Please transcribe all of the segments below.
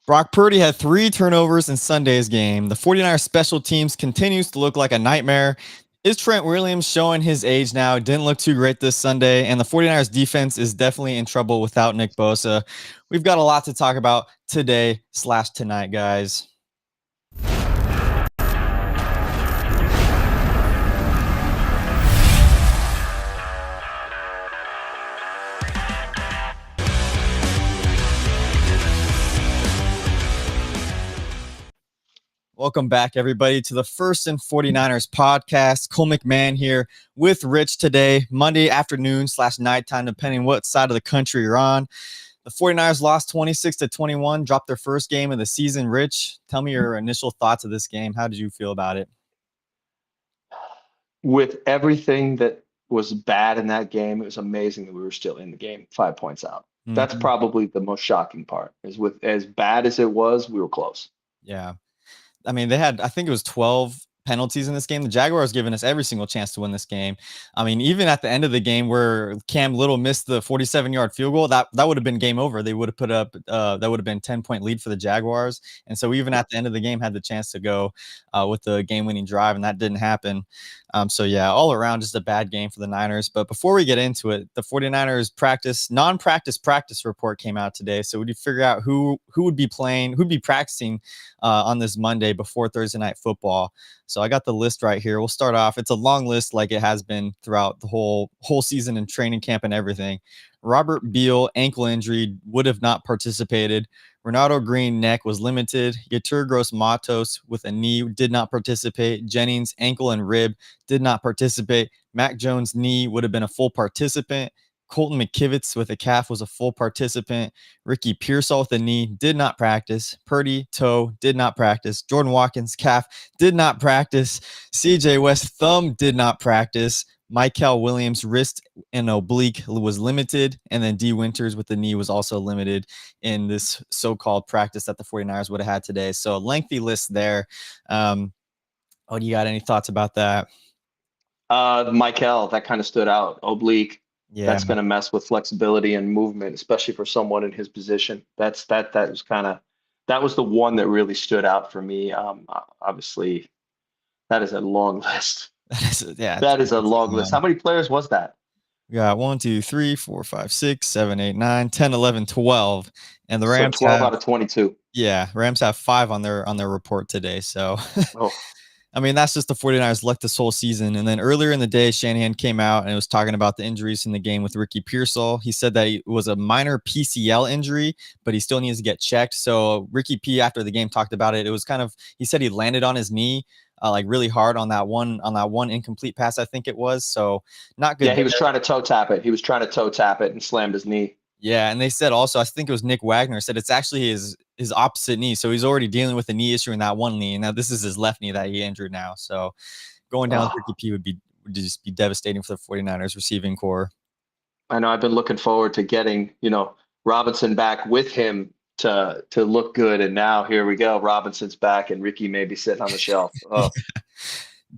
Brock Purdy had 3 turnovers in Sunday's game. The 49ers special teams continues to look like a nightmare. Is Trent Williams showing his age now? Didn't look too great this Sunday, and the 49ers defense is definitely in trouble without Nick Bosa. We've got a lot to talk about today/tonight, guys. Welcome back, everybody, to the First and 49ers podcast. Cole McMahon here with Rich today, Monday afternoon/nighttime, depending what side of the country you're on. The 49ers lost 26-21, dropped their first game of the season. Rich, tell me your initial thoughts of this game. How did you feel about it? With everything that was bad in that game, it was amazing that we were still in the game, 5 points out. Mm-hmm. That's probably the most shocking part, is with as bad as it was, we were close. Yeah. I mean, they had, I think it was 12 penalties in this game. The Jaguars given us every single chance to win this game. I mean, even at the end of the game where Cam Little missed the 47-yard field goal, that would have been game over. They would have put up, that would have been 10-point lead for the Jaguars. And so even at the end of the game had the chance to go with the game-winning drive, and that didn't happen. So yeah, all around just a bad game for the Niners. But before we get into it, the 49ers non-practice practice report came out today. So we need to figure out who would be playing, who'd be practicing on this Monday before Thursday Night Football. So I got the list right here. We'll start off. It's a long list like it has been throughout the whole season and training camp and everything. Robert Beal, ankle injury, would have not participated. Ronaldo Green, neck, was limited. Yetur Gross-Matos with a knee, did not participate. Jennings, ankle and rib, did not participate. Mac Jones, knee, would have been a full participant. Colton McKivitz with a calf was a full participant. Ricky Pearsall with a knee, did not practice. Purdy, toe, did not practice. Jordan Watkins, calf, did not practice. CJ West, thumb, did not practice. Michael Williams, wrist and oblique, was limited. And then D. Winters with the knee was also limited in this so-called practice that the 49ers would have had today. So a lengthy list there. Do you got any thoughts about that? Michael, that kind of stood out. Oblique. Yeah. That's going to mess with flexibility and movement, especially for someone in his position. That was the one that really stood out for me. Obviously, that is a long list. That is a long list. How many players was that? We got 1, 2, 3, 4, 5, 6, 7, 8, 9, 10, 11, 12. And the Rams 12 out of 22. Yeah, Rams have 5 on their report today. So I mean, that's just the 49ers luck this whole season. And then earlier in the day, Shanahan came out and was talking about the injuries in the game with Ricky Pearsall. He said that it was a minor PCL injury, but he still needs to get checked. So Ricky P, after the game, talked about it. It was he said he landed on his knee like really hard on that one incomplete pass, I think it was. So not good. Yeah, he was trying to toe tap it. And slammed his knee. Yeah, and they said also, I think it was Nick Wagner, said it's actually his opposite knee. So he's already dealing with a knee issue in that one knee. Now this is his left knee that he injured now. So going down with Ricky P would just be devastating for the 49ers receiving core. I know. I've been looking forward to getting, Robinson back with him to look good. And now here we go. Robinson's back and Ricky may be sitting on the shelf. Oh.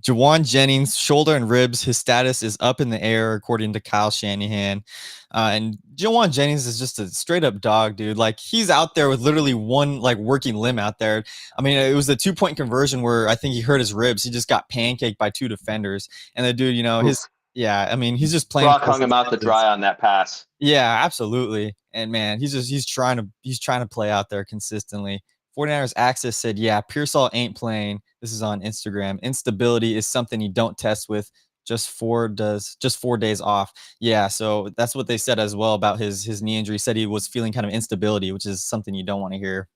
Jawan Jennings, shoulder and ribs, his status is up in the air, according to Kyle Shanahan. And Jawan Jennings is just a straight up dog, dude. Like, he's out there with literally one working limb out there. I mean, it was a 2-point conversion where I think he hurt his ribs. He just got pancaked by 2 defenders. And the dude, I mean, he's just playing. Brock hung him out to dry on that pass. Yeah, absolutely. And man, he's trying to play out there consistently. 49ers Access said, yeah, Pearsall ain't playing. This is on Instagram. Instability is something you don't test with. Just 4 days off. Yeah, so that's what they said as well about his knee injury. He said he was feeling kind of instability, which is something you don't want to hear.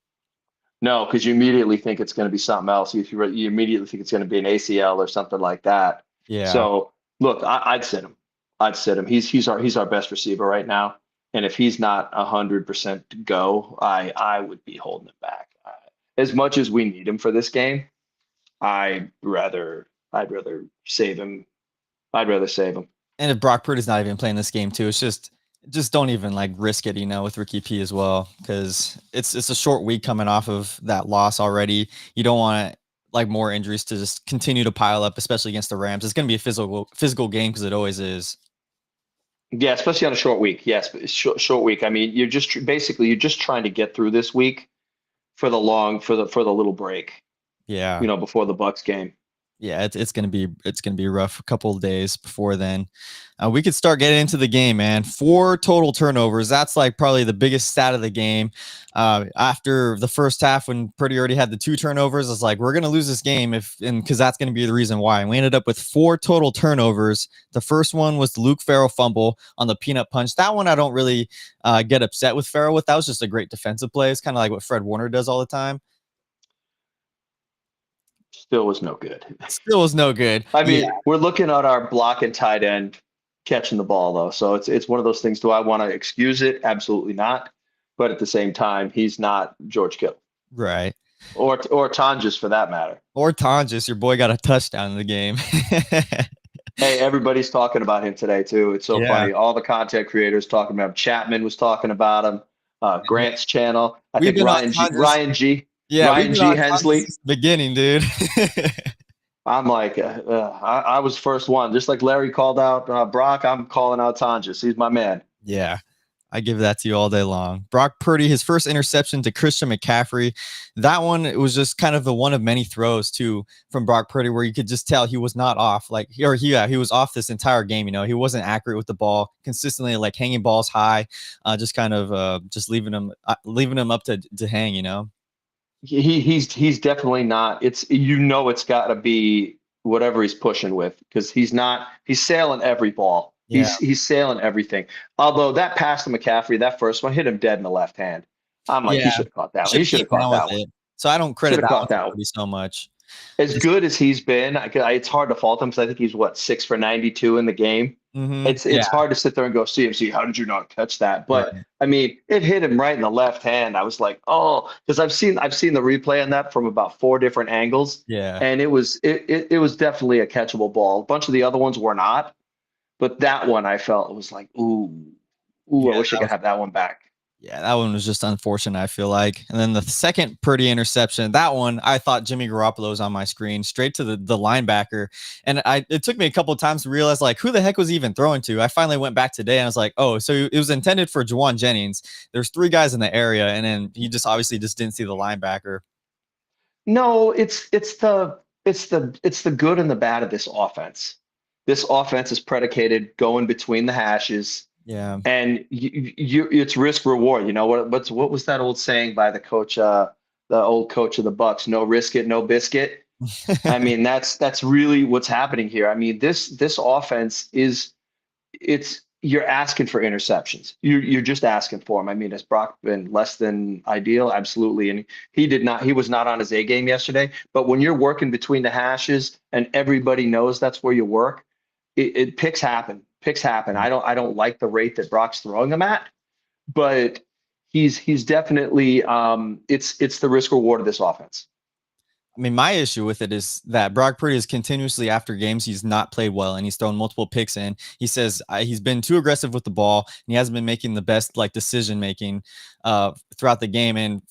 No, because you immediately think it's going to be something else. You immediately think it's going to be an ACL or something like that. Yeah. So look, I'd sit him. He's our best receiver right now. And if he's not 100% to go, I would be holding him back. As much as we need him for this game, I'd rather save him. And if Brock Purdy's not even playing this game too, it's just don't even risk it, with Ricky P as well, because it's a short week coming off of that loss already. You don't want more injuries to just continue to pile up, especially against the Rams. It's going to be a physical game because it always is. Yeah, especially on a short week. Yes, short week. I mean, you're just trying to get through this week for the little break, Yeah. before the Bucks game. Yeah, it's gonna be rough a couple of days before then. We could start getting into the game, man. 4 total turnovers. That's like probably the biggest stat of the game. After the first half, when Purdy already had the 2 turnovers, it's like we're gonna lose this game because that's gonna be the reason why. And we ended up with 4 total turnovers. The first one was the Luke Farrell fumble on the peanut punch. That one I don't really get upset with Farrell with. That was just a great defensive play. It's kind of like what Fred Warner does all the time. Still was no good. Still was no good. I Yeah. mean, we're looking at our block and tight end catching the ball though, so it's one of those things. Do I want to excuse it? Absolutely not. But at the same time, he's not George Kittle Right. or Tonjes for that matter. Or Tonjes, your boy got a touchdown in the game. Hey, everybody's talking about him today too. It's so Yeah. funny. All the content creators talking about him. Chapman was talking about him. Grant's channel. I We've think been on Ryan G. Tonjes. Yeah, we've Ryan been G. on Tonjes Hensley. since the beginning, dude. I'm like, I was first one. Just like Larry called out Brock, I'm calling out Tonjes. He's my man. Yeah. I give that to you all day long. Brock Purdy, his first interception to Christian McCaffrey. That one, it was just kind of the one of many throws too from Brock Purdy, where you could just tell he was not off. Like, he was off this entire game. He wasn't accurate with the ball, consistently like hanging balls high, just kind of just leaving him up to hang. He's definitely not. It's got to be whatever he's pushing with, because he's not. He's sailing every ball. Yeah. He's sailing everything. Although that pass to McCaffrey, that first one hit him dead in the left hand. I'm like, he Yeah. should have caught that one. Should He have should came have caught down with that one. it. So I don't Should credit have that one caught to that one. Purdy so much. As Just, good as he's been, it's hard to fault him because I think he's 6 for 92 in the game. Yeah. It's hard to sit there and go, CMC, how did you not catch that? But Right. I mean, it hit him right in the left hand. I was like, oh, because I've seen the replay on that from about 4 different angles, Yeah. and it was definitely a catchable ball. A bunch of the other ones were not, but that one I felt it was like, ooh, I Yeah. wish I could have that one back. Yeah, that one was just unfortunate, I feel like. And then the second Purdy interception, that one, I thought Jimmy Garoppolo was on my screen, straight to the linebacker. And it took me a couple of times to realize, like, who the heck was he even throwing to? I finally went back today and I was like, oh, so it was intended for Juwan Jennings. There's 3 guys in the area, and then he just obviously just didn't see the linebacker. No, it's the good and the bad of this offense. This offense is predicated going between the hashes, Yeah. and it's risk reward. You know what was that old saying by the old coach of the Bucks? No risk it, no biscuit. I mean, that's really what's happening here. I mean, this offense it's you're asking for interceptions. You're just asking for them. I mean, has Brock been less than ideal? Absolutely. And he was not on his A game yesterday. But when you're working between the hashes and everybody knows that's where you work, it picks happen. Picks happen. I don't like the rate that Brock's throwing them at, but he's definitely it's the risk reward of this offense. I mean, my issue with it is that Brock Purdy is continuously after games he's not played well, and he's thrown multiple picks in. He says he's been too aggressive with the ball, and he hasn't been making the best like decision making throughout the game. And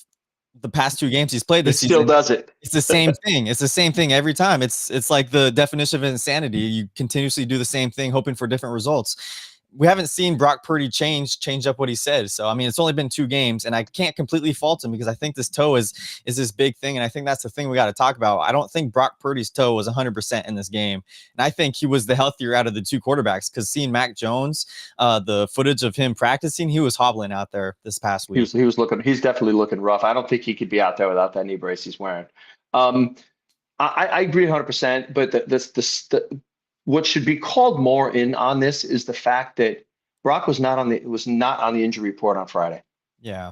the past 2 games he's played He this still season, does it. it's the same thing. It's the same thing every time. It's like the definition of insanity. You continuously do the same thing, hoping for different results. We haven't seen Brock Purdy change up what he says. So I mean, it's only been 2 games, and I can't completely fault him because I think this toe is this big thing, and I think that's the thing we got to talk about. I don't think Brock Purdy's toe was 100% in this game, and I think he was the healthier out of the 2 quarterbacks because seeing Mac Jones, the footage of him practicing, he was hobbling out there this past He week. was he was looking. He's definitely looking rough. I don't think he could be out there without that knee brace he's wearing. Um, I agree 100%. But what should be called more in on this is the fact that Brock was not on the injury report on Friday. Yeah,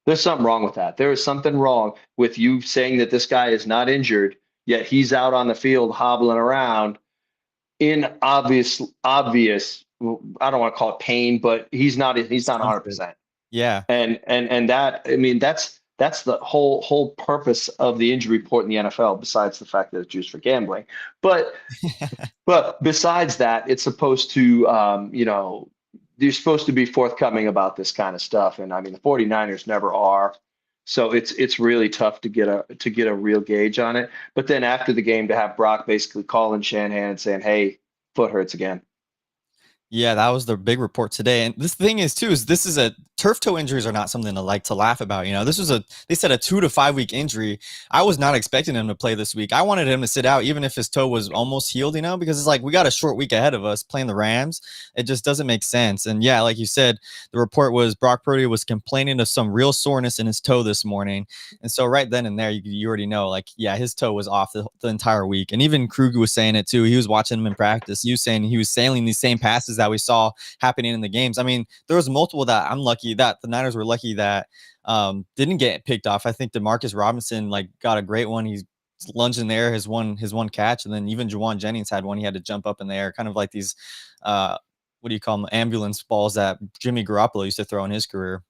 There's something wrong with that. There is something wrong with you saying that this guy is not injured, yet he's out on the field hobbling around in obvious. I don't want to call it pain, but he's not discomfort. 100%. Yeah. And that, I mean, that's the whole purpose of the injury report in the NFL, besides the fact that it's used for gambling. But besides that, it's supposed to you're supposed to be forthcoming about this kind of stuff. And I mean, the 49ers never are. So it's really tough to get a real gauge on it. But then after the game, to have Brock basically calling Shanahan and saying, "Hey, foot hurts again." Yeah, that was the big report today. And this thing is too, is this is a turf toe injuries are not something to like to laugh about. This was they said a 2 to 5 week injury. I was not expecting him to play this week. I wanted him to sit out, even if his toe was almost healed, because it's like we got a short week ahead of us playing the Rams. It just doesn't make sense. And yeah, like you said, the report was Brock Purdy was complaining of some real soreness in his toe this morning. And so right then and there, you already know, like, yeah, his toe was off the entire week. And even Kruger was saying it too. He was watching him in practice. He was saying he was sailing these same passes that we saw happening in the games. I mean, there was multiple that I'm lucky that the Niners were lucky that didn't get picked off. I think Demarcus Robinson like got a great one. He's lunged in there, his one catch, and then even Juwan Jennings had one. He had to jump up in the air, kind of like these what do you call them, ambulance balls that Jimmy Garoppolo used to throw in his career.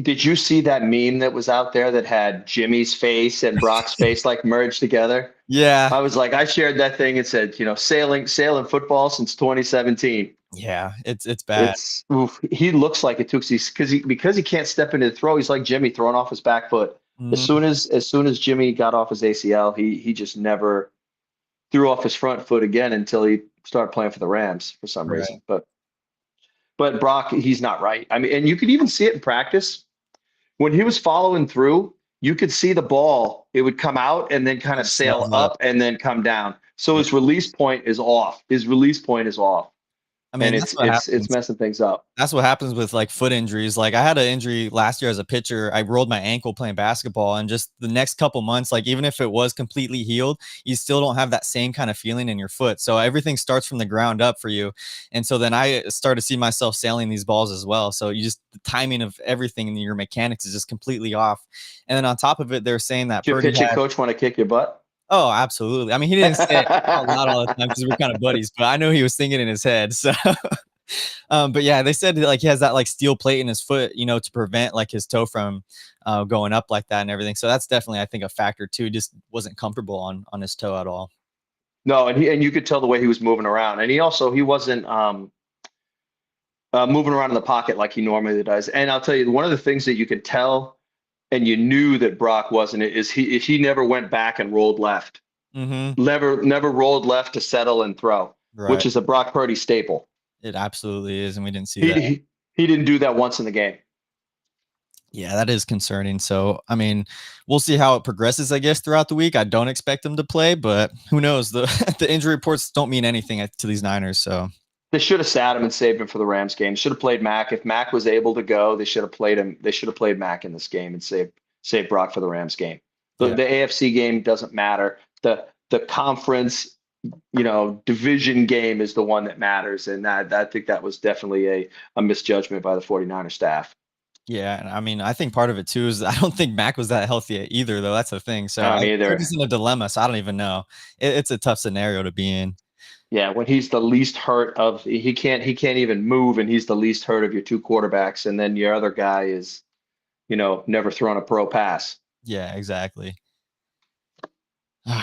Did you see that meme that was out there that had Jimmy's face and Brock's face like merged together? Yeah, I was like, I shared that thing and said, sailing football since 2017. yeah, it's bad. It's oof, he looks like it too because he can't step into the throw. He's like Jimmy throwing off his back foot. Mm-hmm. As soon as Jimmy got off his ACL, he just never threw off his front foot again until he started playing for the Rams for some Right. reason. But Brock, he's not right. I mean, and you could even see it in practice when he was following through. You could see the ball; it would come out and then kind of It sail sails up. up and then come down. So Yeah. his release point is off. His release point is off, I and mean, that's what it's happens. messing things up. That's what happens with like foot injuries. Like I had an injury last year as a pitcher. I rolled my ankle playing basketball, and just the next couple months, like even if it was completely healed, you still don't have that same kind of feeling in your foot. So everything starts from the ground up for you. And so then I started to see myself sailing these balls as well. So the timing of everything and your mechanics is just completely off. And then on top of it, they're saying that Did your Purdy pitching had. coach want to kick your butt? Oh, absolutely. I mean, he didn't say it out loud all the time because we're kind of buddies, but I know he was thinking in his head. So but yeah, they said like he has that like steel plate in his foot, to prevent like his toe from going up like that and everything. So that's definitely, I think, a factor too. Just wasn't comfortable on his toe at all. No, and you could tell the way he was moving around, and he wasn't moving around in the pocket like he normally does. And I'll tell you, one of the things that you could tell, and you knew that Brock wasn't, is he never went back and rolled left, Mm-hmm. never rolled left to settle and throw, Right. which is a Brock Purdy staple. It absolutely is, and we didn't see He that. he didn't do that once in the game. Yeah, that is concerning. So, I mean, we'll see how it progresses, I guess, throughout the week. I don't expect him to play, but who knows? The the injury reports don't mean anything to these Niners. So, They should have sat him and saved him for the Rams game. Should have played Mac. If Mac was able to go, they should have played him. They should have played Mac in this game and save Brock for the Rams game. yeah. The AFC game doesn't matter. The conference, division game is the one that matters. And I think that was definitely a misjudgment by the 49er staff. Yeah, and I mean, I think part of it too is I don't think Mac was that healthy either, though. That's the thing. So I don't they're either. just in a dilemma. So I don't even know. It's a tough scenario to be in. Yeah, when he's the least hurt of he can't even move, and he's the least hurt of your two quarterbacks, and then your other guy is, never thrown a pro pass. Yeah, exactly.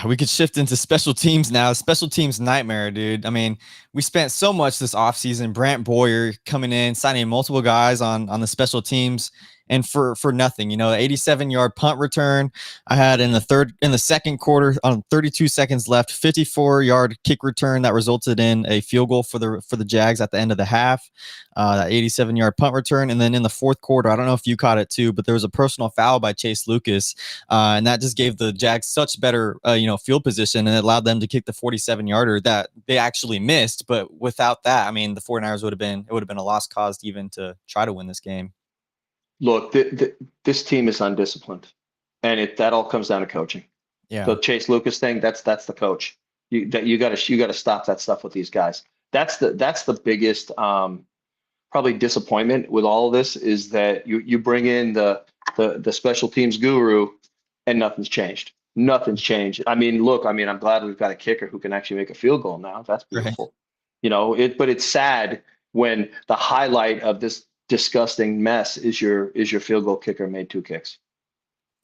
We could shift into special teams now. Special teams nightmare, dude. I mean, we spent so much this offseason. Brant Boyer coming in, signing multiple guys on the special teams, and for nothing. 87-yard punt return. I had in the second quarter on 32 seconds left, 54-yard kick return that resulted in a field goal for the Jags at the end of the half. That 87-yard punt return, and then in the fourth quarter, I don't know if you caught it too, but there was a personal foul by Chase Lucas, and that just gave the Jags such better field position, and it allowed them to kick the 47-yarder that they actually missed. But without that, I mean, the 49ers would have been a lost cause even to try to win this game. Look, this team is undisciplined, and that all comes down to coaching. Yeah. The Chase Lucas thing, that's the coach. You got to stop that stuff with these guys. That's the biggest probably disappointment with all of this, is that you bring in the special teams guru and nothing's changed. Nothing's changed. I mean, look, I'm glad we've got a kicker who can actually make a field goal now. That's Right. beautiful. But it's sad when the highlight of this disgusting mess is your field goal kicker made two kicks.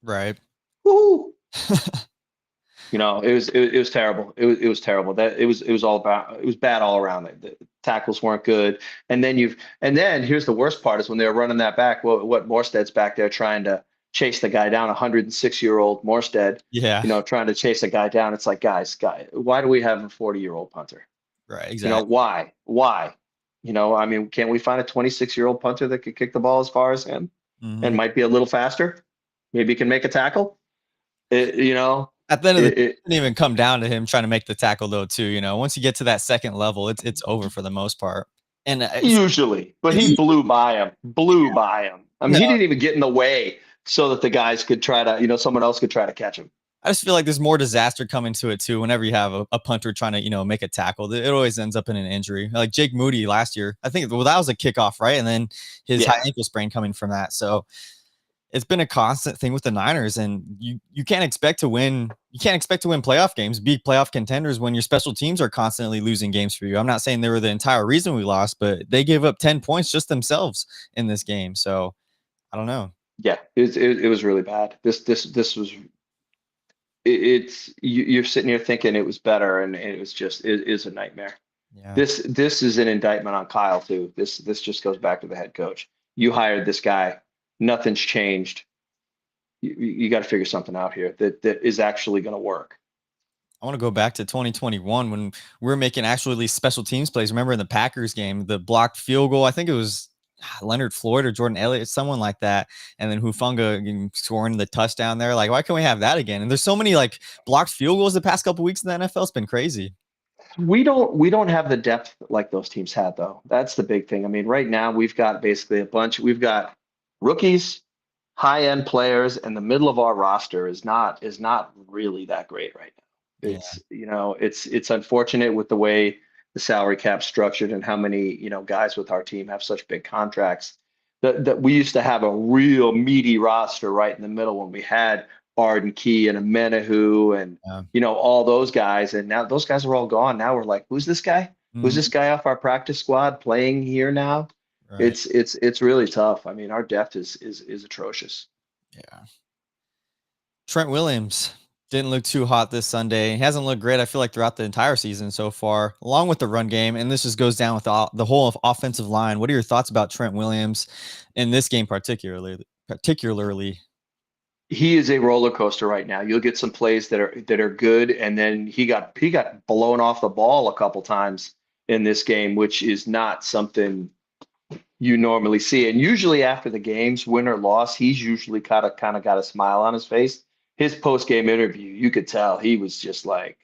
Right. Woo! It was terrible. It was terrible. It was bad all around. The tackles weren't good. And then here's the worst part is when they were running that back. What Morstead's back there trying to chase the guy down, 106-year-old Morstead. Yeah. Trying to chase a guy down. It's like, guys, why do we have a 40-year-old punter? Right. Exactly. Why? I mean, can't we find a 26-year-old punter that could kick the ball as far as him and Mhm. might be a little faster? Maybe he can make a tackle. It, you know, At the end of the day, it, it didn't even come down to him trying to make the tackle though too, once you get to that second level, it's over for the most part. And, usually, but he blew by him, blew by him. I mean, no, he didn't even get in the way so that the guys could try to, someone else could try to catch him. I just feel like there's more disaster coming to it too. Whenever you have a punter trying to, make a tackle, it always ends up in an injury. Like Jake Moody last year, I think, well, that was a kickoff, right? And then his high Yeah, ankle sprain coming from that. So it's been a constant thing with the Niners, and you can't expect to win. You can't expect to win playoff games, be playoff contenders when your special teams are constantly losing games for you. I'm not saying they were the entire reason we lost, but they gave up 10 points just themselves in this game. So I don't know. yeah, it was really bad. This was it's you're sitting here thinking it was better, and it was just it is a nightmare. Yeah. This is an indictment on Kyle too. This just goes back to the head coach. You hired this guy, nothing's changed. You got to figure something out here that is actually going to work. I want to go back to 2021 when we were making actually special teams plays. Remember in the Packers game, the blocked field goal? I think it was Leonard Floyd or Jordan Elliott, someone like that. And then Hufanga scoring the touchdown there. Like, why can't we have that again? And there's so many like blocked field goals the past couple weeks in the NFL. It's been crazy. We don't have the depth like those teams had though. That's the big thing. I mean, right now we've got basically a bunch. We've got rookies, high end players, and the middle of our roster is not really that great right now. Yeah. It's unfortunate with the way the salary cap's structured and how many guys with our team have such big contracts. That we used to have a real meaty roster right in the middle when we had Arden Key and Amenahu and Yeah. all those guys, and now those guys are all gone. Now we're like, who's this guy? Who's Mhm. this guy off our practice squad playing here now? Right. It's really tough. I mean, our depth is atrocious. Yeah. Trent Williams didn't look too hot this Sunday. He hasn't looked great, I feel like, throughout the entire season so far, along with the run game. And this just goes down with the whole offensive line. What are your thoughts about Trent Williams in this game particularly? He is a roller coaster right now. You'll get some plays that are good, and then he got blown off the ball a couple times in this game, which is not something you normally see. And usually after the games, win or loss, he's usually kind of got a smile on his face. His post game interview, you could tell he was just like,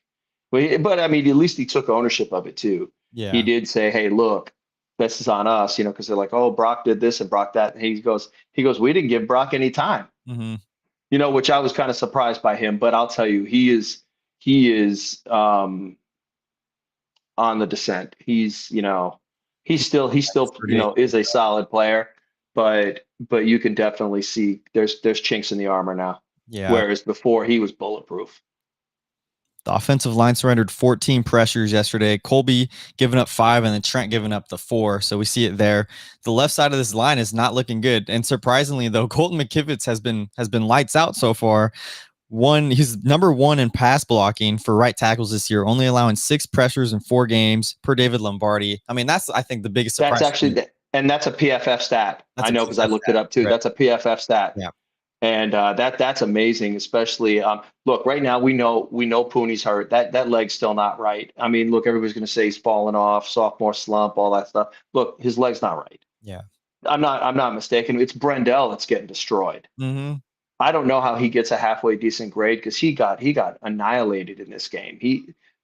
but I mean, at least he took ownership of it too. He Yeah. did say, "Hey, look, this is on us," because they're like, "Oh, Brock did this and Brock that." And he goes, "We didn't give Brock any time," Hmm. which I was kind of surprised by him. But I'll tell you, he is on the descent. He's still is a solid player, but you can definitely see there's chinks in the armor now. Yeah. Whereas before he was bulletproof. The offensive line surrendered 14 pressures yesterday. Colby giving up 5 and then Trent giving up the 4. So we see it there. The left side of this line is not looking good. And surprisingly, though, Colton McKivitz has been lights out so far. He's number 1 in pass blocking for right tackles this year, only allowing 6 pressures in 4 games per David Lombardi. I mean, that's, I think, the biggest That's surprise for me. actually and that's a PFF stat. That's I a know because I PFF looked it stat, up too. right? That's a PFF stat. Yeah. And that's amazing, especially look, right now we know Pooney's hurt. That leg's still not right. I mean, look, everybody's gonna say he's falling off, sophomore slump, all that stuff. Look, his leg's not right. Yeah. I'm not mistaken. It's Brendel that's getting destroyed. Hmm. I don't know how he gets a halfway decent grade because he got annihilated in this game.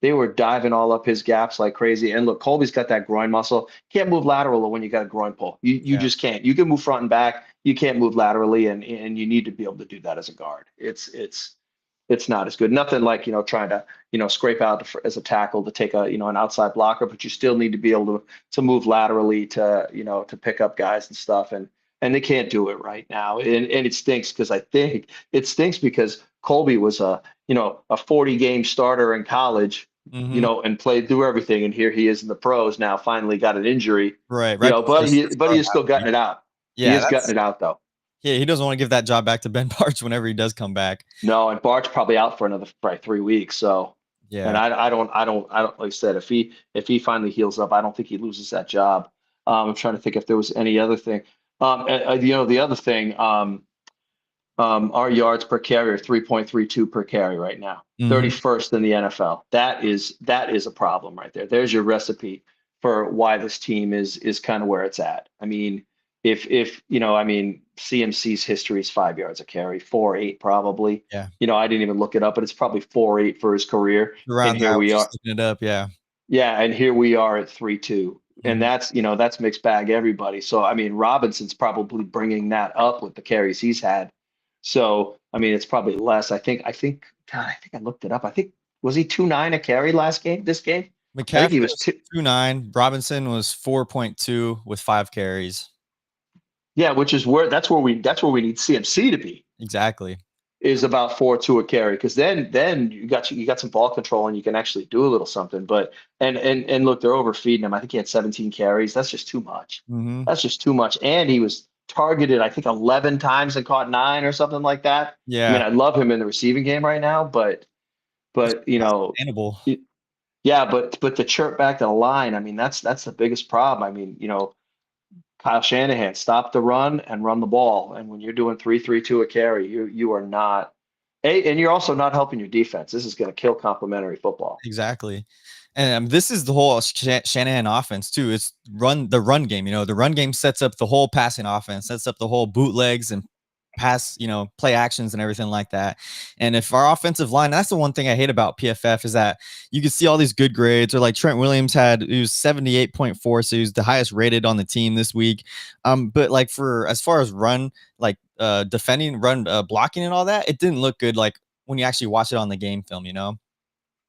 They were diving all up his gaps like crazy. And look, Colby's got that groin muscle. Can't move lateral when you got a groin pull. You Yeah. just can't. You can move front and back. You can't move laterally, and you need to be able to do that as a guard. It's not as good. Nothing like trying to scrape out as a tackle to take an outside blocker, but you still need to be able to move laterally to pick up guys and stuff. And they can't do it right now. And it stinks because I think it stinks because Colby was a 40 game starter in college, Hmm. and played through everything. And here he is in the pros now, finally got an injury, Right. Right before but the he start is still last gutting week. it out. He Yeah. is gutting it out though. Yeah. He doesn't want to give that job back to Ben Barch whenever he does come back. No, and Bart's probably out for another probably 3 weeks. So, and Yeah. I don't like I said, if he finally heals up, I don't think he loses that job. I'm trying to think if there was any other thing. The other thing, our yards per carry are 3.32 per carry right now, Hmm. 31st in the NFL. That is a problem right there. There's your recipe for why this team is kind of where it's at. I mean, if I mean, CMC's history is 5 yards a carry, 4.8 probably. Yeah. I didn't even look it up, but it's probably 4.8 for his career. And Around there, here I was we are. just looking it up. Yeah. Yeah, and here we are at 3.2. And Mhm. that's mixed bag everybody. So I mean, Robinson's probably bringing that up with the carries he's had. So I mean, it's probably less. God, I think I looked it up. I think was he 2.9 a carry last game, this game? I think he McCaffrey was was 2.9. Robinson was 4.2 with 5 carries. yeah, which is where we need CMC to be, Exactly. is about 4.2 a carry, because then you got some ball control and you can actually do a little something. But and look, they're overfeeding him. I think he had 17 carries. That's just too much. Hmm. That's just too much. And he was targeted, I think, 11 times and caught 9 or something like that. I mean, Yeah. I love him in the receiving game right now, Just but not sustainable. yeah, but the chirp back to the line, I mean, that's the biggest problem. I mean, Kyle Shanahan, stop the run and run the ball. And when you're doing 3-3-2 a carry, you are not and you're also not helping your defense. This is going to kill complementary football. Exactly. And this is the whole Shanahan offense too. It's the run game. The run game sets up the whole passing offense, sets up the whole bootlegs and pass, play actions and everything like that. And if our offensive line, that's the one thing I hate about PFF is that you can see all these good grades, or like Trent Williams he was 78.4, so he was the highest rated on the team this week. But like for as far as run, like defending, run, blocking and all that, it didn't look good. Like when you actually watch it on the game film.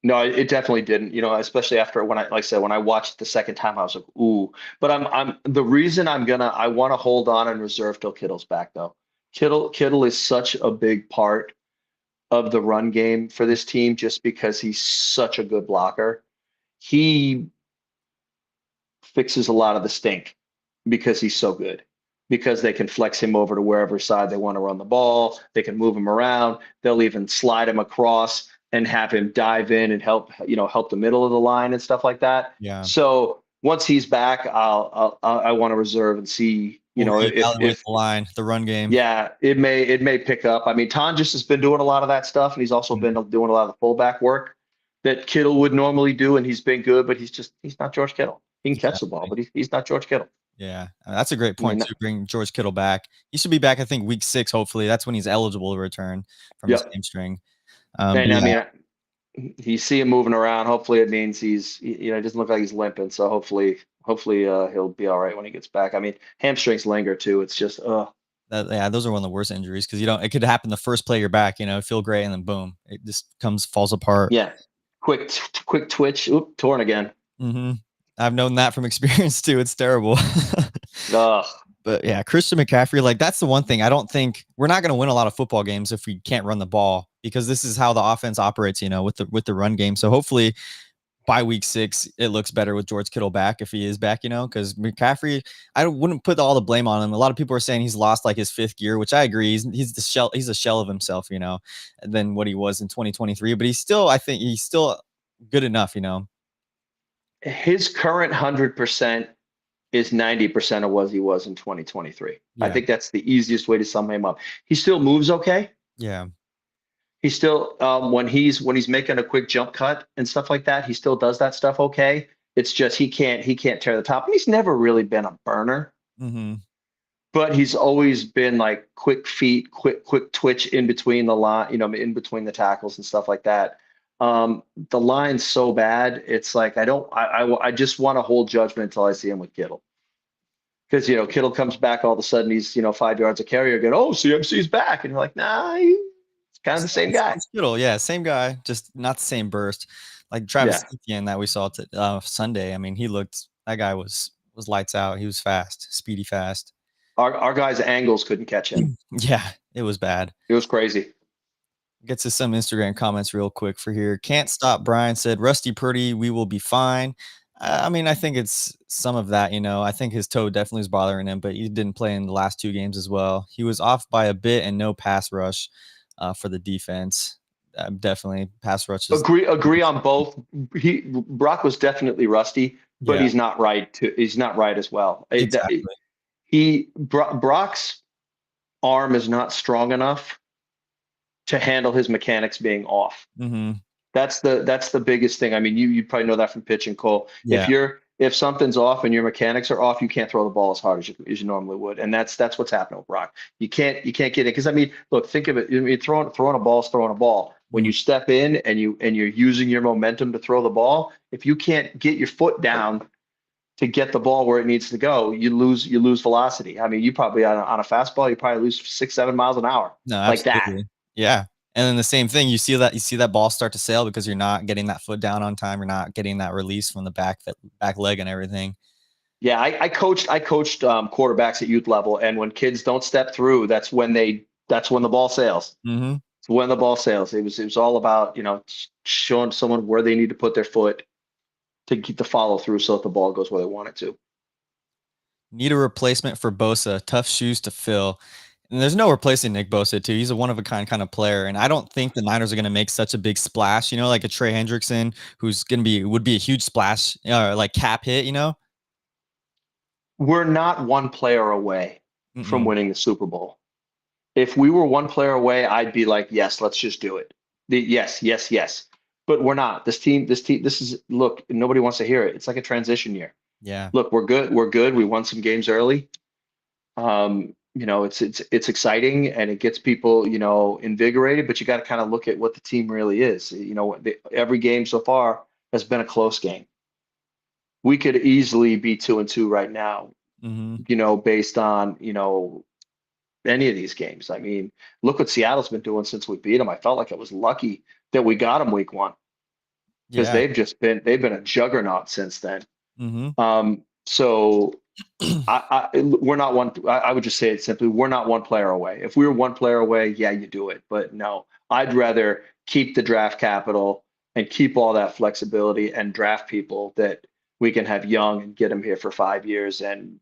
No, it definitely didn't. Especially after when like I said, when I watched the second time, I was like, ooh. But I'm the reason I want to hold on and reserve till Kittle's back though. Kittle is such a big part of the run game for this team just because he's such a good blocker. He fixes a lot of the stink because he's so good. Because they can flex him over to wherever side they want to run the ball. They can move him around. They'll even slide him across and have him dive in and help the middle of the line and stuff like that. Yeah. So once he's back, I want to reserve and see, We'll reevaluate if the line, the run game. yeah, it may pick up. I mean, Tonjes has been doing a lot of that stuff, and he's also Mhm. been doing a lot of the fullback work that Kittle would normally do, and he's been good, but he's not George Kittle. He can catch the ball, Exactly. but he's not George Kittle. Yeah. That's a great I point mean, to bring George Kittle back. He should be back, I think, week 6, hopefully. That's when he's eligible to return from his yep. hamstring. But And I yeah, mean, you see him moving around. Hopefully, it means it doesn't look like he's limping. So hopefully, he'll be all right when he gets back. I mean, hamstrings linger too. It's just, those are one of the worst injuries because it could happen the first play you're back, feel great, and then boom, it just falls apart. yeah, quick twitch. Oop, torn again. Hmm. I've known that from experience too. It's terrible. Ugh. But yeah, Christian McCaffrey, like that's the one thing I don't think we're not going to win a lot of football games if we can't run the ball because this is how the offense operates, with the run game. So hopefully by week 6 it looks better with George Kittle back if he is back, because McCaffrey, wouldn't put all the blame on him. A lot of people are saying he's lost like his 5th gear, which I agree. He's a shell of himself, than what he was in 2023. But I think he's still good enough. His current 100% is 90% of what he was in 2023. I Yeah, think that's the easiest way to sum him up. He still moves okay. yeah. He still when he's making a quick jump cut and stuff like that, he still does that stuff okay. It's just he can't tear the top. And he's never really been a burner, Hmm. but he's always been like quick feet, quick twitch in between the line, in between the tackles and stuff like that. The line's so bad, it's like I just want to hold judgment until I see him with Kittle. Because Kittle comes back all of a sudden, he's 5 yards a carry again. Oh, CMC's back, and you're like, nah, he's kind of the same guy. Kittle, yeah, same guy, just not the same burst. Like Travis Yeah, Etienne that we saw Sunday. I mean, that guy was lights out. He was fast, speedy, fast. our guy's angles couldn't catch him. Yeah, it was bad. It was crazy. Get to some Instagram comments real quick for here. Can't stop. Brian said, "Rusty Purdy, we will be fine." I mean, I think it's some of that. I think his toe definitely was bothering him, but he didn't play in the last 2 games as well. He was off by a bit and no pass rush for the defense. Definitely pass rush is Agree on both. Brock was definitely rusty, but yeah, he's not right as well. exactly. Brock's arm is not strong enough to handle his mechanics being off. Hmm. That's the biggest thing. I mean, you probably know that from pitching, Cole. If Yeah, you're if something's off and your mechanics are off, you can't throw the ball as hard as you normally would. And that's what's happening with Brock. You can't get it. Because I mean, look, think of it. I mean, throwing a ball is throwing a ball. When Mm. you step in and you're using your momentum to throw the ball, if you can't get your foot down to get the ball where it needs to go, you lose velocity. I mean, you probably on a fastball, you probably lose 6-7 miles an hour No, like that. absolutely. Yeah. And then the same thing, you see that ball start to sail because you're not getting that foot down on time. You're not getting that release from the back leg and everything. Yeah, I coached quarterbacks at youth level, and when kids don't step through, that's when the ball sails. Mm-hmm. It's when the ball sails. It was all about showing someone where they need to put their foot to keep the follow through so that the ball goes where they want it to. Need a replacement for Bosa. Tough shoes to fill. And there's no replacing Nick Bosa too. He's a one of a kind of player, and I don't think the Niners are going to make such a big splash. Like a Trey Hendrickson, who's would be a huge splash, like cap hit. We're not one player away from Mm-mm. winning the Super Bowl. If we were one player away, I'd be like, yes, let's just do it. Yes, yes, yes. But we're not. This is look. Nobody wants to hear it. It's like a transition year. Yeah. Look, we're good. We're good. We won some games early. It's exciting and it gets people, invigorated, but you got to kind of look at what the team really is. Every game so far has been a close game. We could easily be 2-2 right now, Mm-hmm. based on, any of these games. I mean, look what Seattle's been doing since we beat them. I felt like I was lucky that we got them week one because Yeah. they've been a juggernaut since then. Mm-hmm. So we're not one. I would just say it simply. We're not one player away. If we were one player away, yeah, you do it. But no, I'd rather keep the draft capital and keep all that flexibility and draft people that we can have young and get them here for 5 years and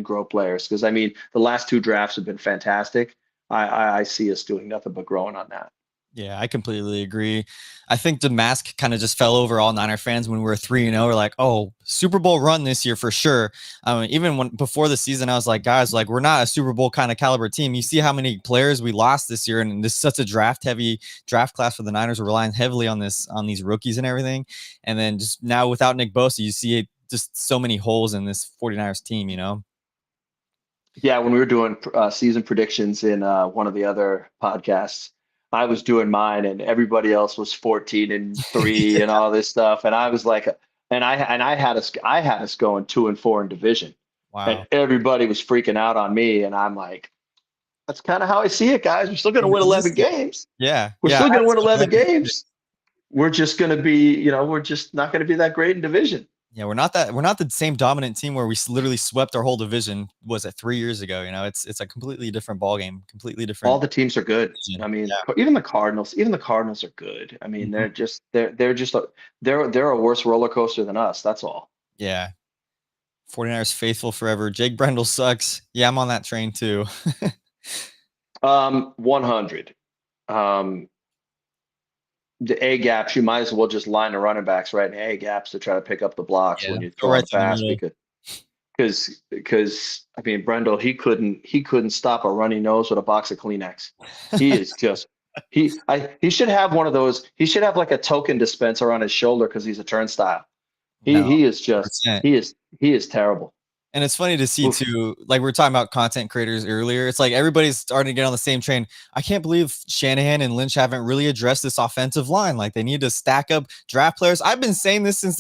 grow players. Because I mean, the last two drafts have been fantastic. I see us doing nothing but growing on that. Yeah, I completely agree. I think the mask kind of just fell over all Niner fans when we were 3-0. We're like, oh, Super Bowl run this year for sure. Even when before the season, I was like, guys, like we're not a Super Bowl kind of caliber team. You see how many players we lost this year, and this is such a heavy draft class for the Niners. We're relying heavily on these rookies and everything. And then just now without Nick Bosa, you see just so many holes in this 49ers team. Yeah, when we were doing season predictions in one of the other podcasts, I was doing mine, and everybody else was 14-3 and all this stuff, and I was like, and I had us going 2-4 in division, and Wow. everybody was freaking out on me, and I'm like, that's kind of how I see it, guys. We're still going to win 11 Realistic. games. Yeah. We're Yeah. still I going had to win some 11 random. games. We're just going to be, we're just not going to be that great in division. Yeah, we're not the same dominant team where we literally swept our whole division. Was it 3 years ago? It's a completely different ball game, completely All different the teams are good. I division. mean, even the Cardinals are good. I mean, Mhm. they're a worse roller coaster than us. That's all. Yeah. 49ers faithful forever. Jake Brendel sucks. Yeah, I'm on that train too. 100. Um, the A gaps, you might as well just line the running backs right in the A gaps to try to pick up the blocks Yeah, when you're go right throwing through the fast middle. because I mean Brendel he couldn't stop a runny nose with a box of Kleenex. He is just he should have one of those. He should have like a token dispenser on his shoulder because he's a turnstile. He No, he is just 100%. he is terrible. And it's funny to see Oof. too, like we were talking about content creators earlier. It's like everybody's starting to get on the same train. I can't believe Shanahan and Lynch haven't really addressed this offensive line. Like they need to stack up draft players. I've been saying this since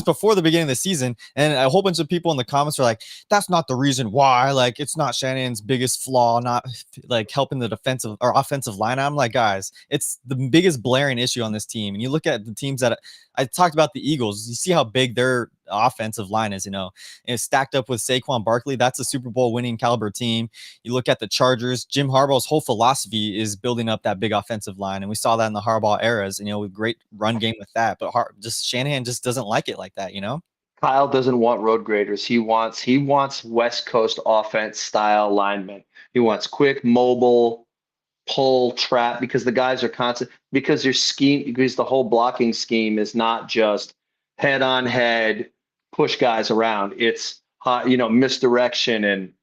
before the beginning of the season. And a whole bunch of people in the comments are like, that's not the reason why. Like it's not Shanahan's biggest flaw, not like helping the defensive or offensive line. I'm like, guys, it's the biggest blaring issue on this team. And you look at the teams that I talked about the Eagles, you see how big their offensive line is, and stacked up with Saquon Barkley. That's a Super Bowl winning caliber team. You look at the Chargers, Jim Harbaugh's whole philosophy is building up that big offensive line. And we saw that in the Harbaugh eras, with great run game with that. But just Shanahan just doesn't like it like that. Kyle doesn't want road graders. He wants West Coast offense style linemen. He Yeah. wants quick, mobile, pull, trap because the guys are constant because the whole blocking scheme is not just head on head push guys around. It's misdirection and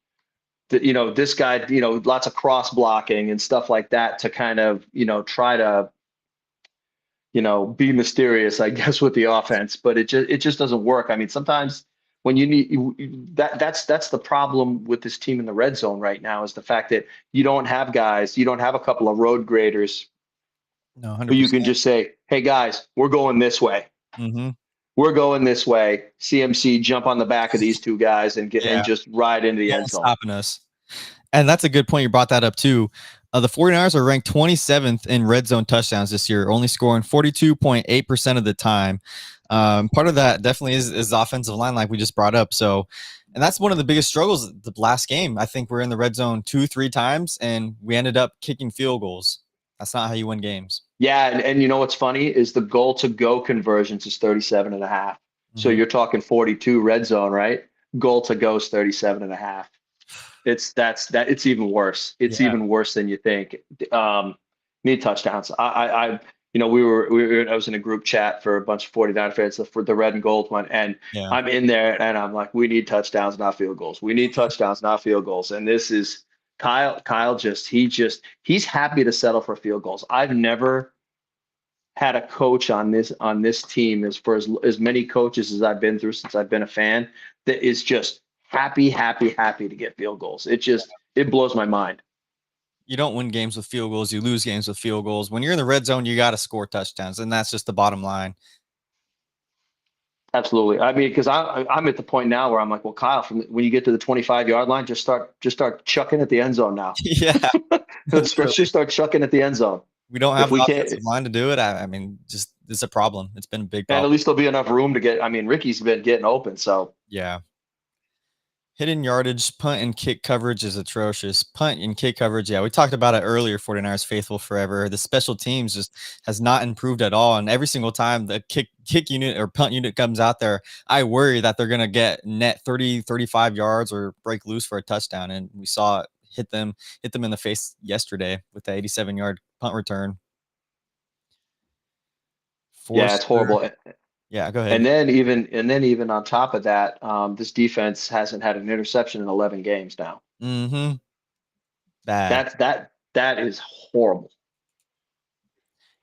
this guy lots of cross blocking and stuff like that to kind of try to be mysterious, I guess, with the offense, but it just doesn't work. I mean, sometimes when you need that's the problem with this team in the red zone right now is the fact that you don't have a couple of road graders No, who you 100%. can just say, "Hey guys, we're going this way. Hmm. We're going this way." CMC jump on the back of these two guys and Yeah, just ride into the no end one's zone. stopping us. And that's a good point. You brought that up too. The 49ers are ranked 27th in red zone touchdowns this year, only scoring 42.8% of the time. Part of that definitely is the offensive line, like we just brought up. So, and that's one of the biggest struggles the last game. I think we're in the red zone 2, 3 times, and we ended up kicking field goals. That's not how you win games. Yeah, and you know what's funny is the goal to go conversions is 37 and a half. So Hmm. you're talking 42 red zone, right? Goal to go is 37 and a half. It's even worse. It's Yeah, even worse than you think. Um, Need touchdowns. I was in a group chat for a bunch of 49 fans for the red and gold one, and yeah. I'm in there and I'm like, we need touchdowns, not field goals. We need touchdowns, not field goals. And this is Kyle he's happy to settle for field goals. I've never had a coach on this team as many coaches as I've been through since I've been a fan that is just happy, happy, happy to get field goals. It blows my mind. You don't win games with field goals. You lose games with field goals. When you're in the red zone, you got to score touchdowns, and that's just the bottom line. Absolutely. I mean, because I'm at the point now where I'm like, well, Kyle, from when you get to the 25-yard line, just start chucking at the end zone now. Yeah, Let's literally. just start chucking at the end zone. We don't have If the we can't, offensive line to do it. I mean, just it's a problem. It's been a big and problem. at least there'll be enough room to get. I mean, Ricky's been getting open, so Yeah. Hidden yardage, punt and kick coverage is atrocious. Punt and kick coverage, yeah, we talked about it earlier. 49ers faithful forever. The special teams just has not improved at all. And every single time the kick unit or punt unit comes out there, I worry that they're gonna get net 30, 35 yards or break loose for a touchdown. And we saw it hit them in the face yesterday with the 87-yard punt return. yeah, it's Forster. horrible. Yeah, go ahead. And then even on top of that, this defense hasn't had an interception in 11 games now. Mm-hmm. Bad. That is horrible.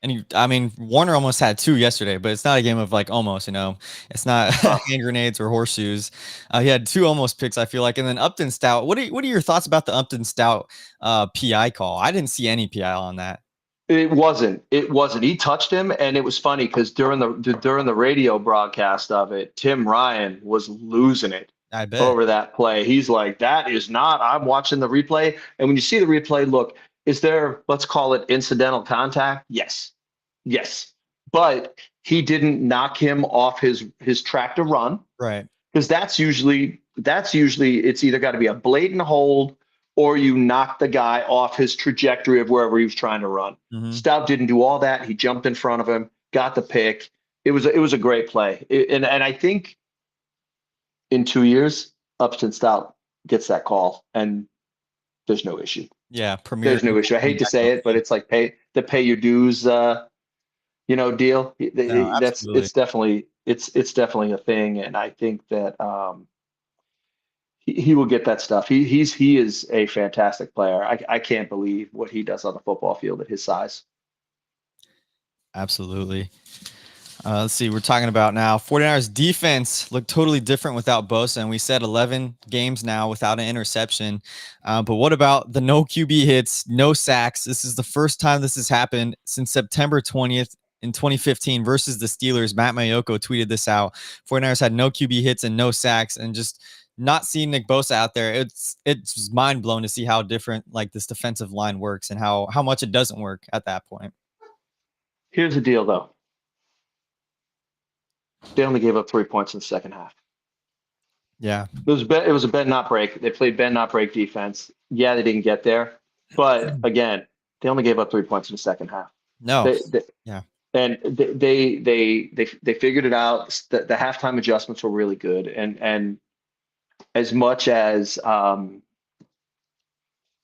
And I mean, Warner almost had two yesterday, but it's not a game of like almost, it's not Uh, hand grenades or horseshoes. He had two almost picks, I feel like, and then Upton Stout. What are your thoughts about the Upton Stout PI call? I didn't see any PI on that. it wasn't. It wasn't. He touched him, and it was funny because during the radio broadcast of it, Tim Ryan was losing it I bet. over that play. He's like, "That is not." I'm watching the replay, and when you see the replay, look, is there? Let's call it incidental contact. Yes, yes, but he didn't knock him off his track to run. Right. Because that's usually it's either got to be a blatant hold or you knock the guy off his trajectory of wherever he was trying to run. Hmm. Stout didn't do all that. He jumped in front of him, got the pick. It was a great play. And I think in 2 years, Upton Stout gets that call and there's no issue. Yeah. Premier There's no issue. I hate to say it, but it's like pay your dues deal. No, That's absolutely. it's definitely a thing. And I think that he will get that stuff. He is a fantastic player. I can't believe what he does on the football field at his size. Absolutely. Let's see. We're talking about now 49ers defense looked totally different without Bosa, and we said 11 games now without an interception. But what about the no QB hits, no sacks? This is the first time this has happened since September 20th in 2015 versus the Steelers. Matt Mayoko tweeted this out. 49ers had no QB hits and no sacks, and just not seeing Nick Bosa out there, it's mind blown to see how different like this defensive line works and how much it doesn't work at that point. Here's the deal, though. They only gave up 3 points in the second half. Yeah. It was a bend not break. They played bend not break defense. Yeah, they didn't get there, but again, they only gave up 3 points in the second half. No. They Yeah. and they figured it out. The halftime adjustments were really good, and as much as and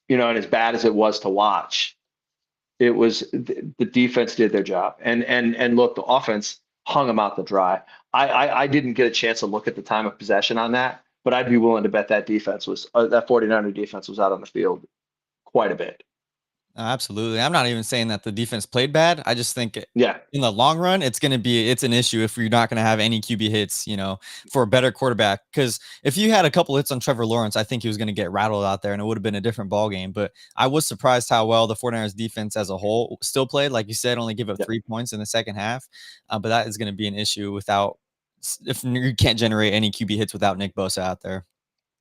as bad as it was to watch, the defense did their job, and look, the offense hung them out to dry. I didn't get a chance to look at the time of possession on that, but I'd be willing to bet that 49er defense was out on the field quite a bit. Absolutely. I'm not even saying that the defense played bad. I just think Yeah. in the long run, it's an issue if you're not going to have any QB hits, for a better quarterback. Because if you had a couple hits on Trevor Lawrence, I think he was going to get rattled out there and it would have been a different ball game. But I was surprised how well the 49ers defense as a whole still played. Like you said, only give up Yeah. 3 points in the second half. But that is going to be an issue if you can't generate any QB hits without Nick Bosa out there.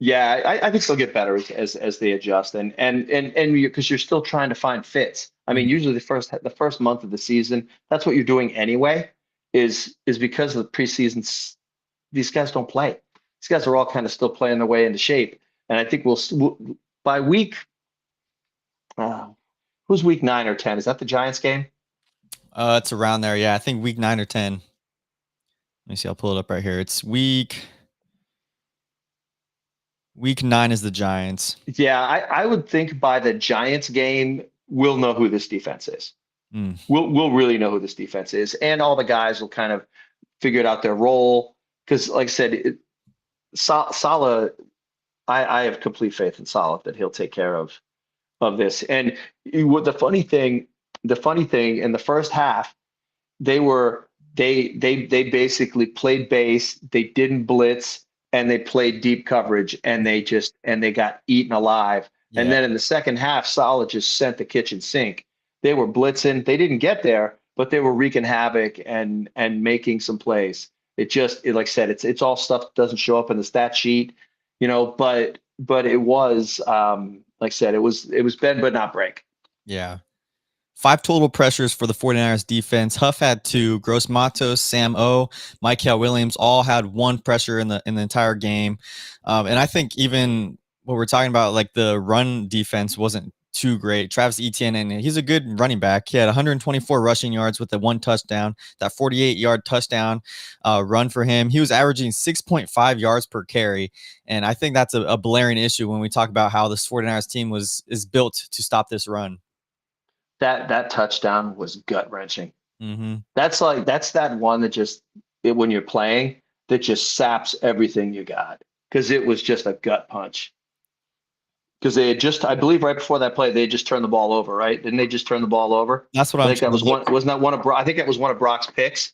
Yeah, I think they'll get better as they adjust, and because you're still trying to find fits. I mean, Mhm. usually the first month of the season, that's what you're doing anyway. Is because of the preseason. These guys don't play. These guys are all kind of still playing their way into shape, and I think by week. Uh, who's week 9 or 10? Is that the Giants game? It's around there. Yeah, I think week 9 or 10. Let me see. I'll pull it up right here. It's week 9 is the Giants. Yeah, I would think by the Giants game, we'll know who this defense is. Mm. We'll really know who this defense is, and all the guys will kind of figure out their role. Because, like I said, Salah, I have complete faith in Salah that he'll take care of this. And the funny thing in the first half, they were they basically played base, they didn't blitz, and they played deep coverage, and they got eaten alive. And Yeah. then in the second half, Salah just sent the kitchen sink. They were blitzing, they didn't get there, but they were wreaking havoc and making some plays. Like I said, it's all stuff that doesn't show up in the stat sheet, but it was, like I said, it was bend but not break. Yeah. 5 total pressures for the 49ers defense. Huff had 2. Gross Matos, Sam O, Michael Williams all had 1 pressure in the entire game. And I think even what we're talking about, like the run defense wasn't too great. Travis Etienne, and he's a good running back. He had 124 rushing yards with the 1 touchdown, that 48-yard touchdown run for him. He was averaging 6.5 yards per carry. And I think that's a blaring issue when we talk about how this 49ers team is built to stop this run. That touchdown was gut wrenching. Mm-hmm. That's that one that when you're playing, that just saps everything you got, because it was just a gut punch. Because they had just, I believe, right before that play, they had just turned the ball over, right? Didn't they just turn the ball over? That's what I I'm think that trying was to look. one. Wasn't that one of? I think that was one of Brock's picks.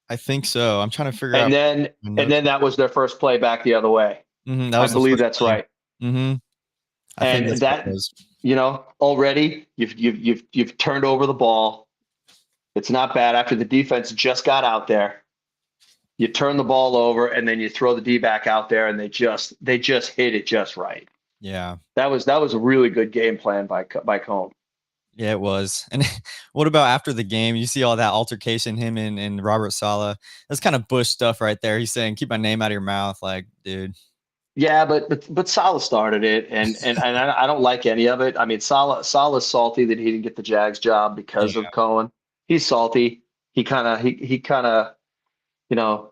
I think so. I'm trying to figure And out then my and notes. then that was their first play back the other way. That I was the believe first that's play. right. Mm-hmm. I think And that's what it that, was. already you've turned over the ball. It's not bad after the defense just got out there. You turn the ball over, and then you throw the D back out there, and they just hit it just right. Yeah. That was a really good game plan by Cone. Yeah, it was. And what about after the game? You see all that altercation, him and Robert Saleh. That's kind of Bush stuff right there. He's saying, "Keep my name out of your mouth," like, dude. Yeah, but Salah started it, and I don't like any of it. I mean, Salah's salty that he didn't get the Jags job Yeah. because of Cohen. He's salty. He kind of, you know,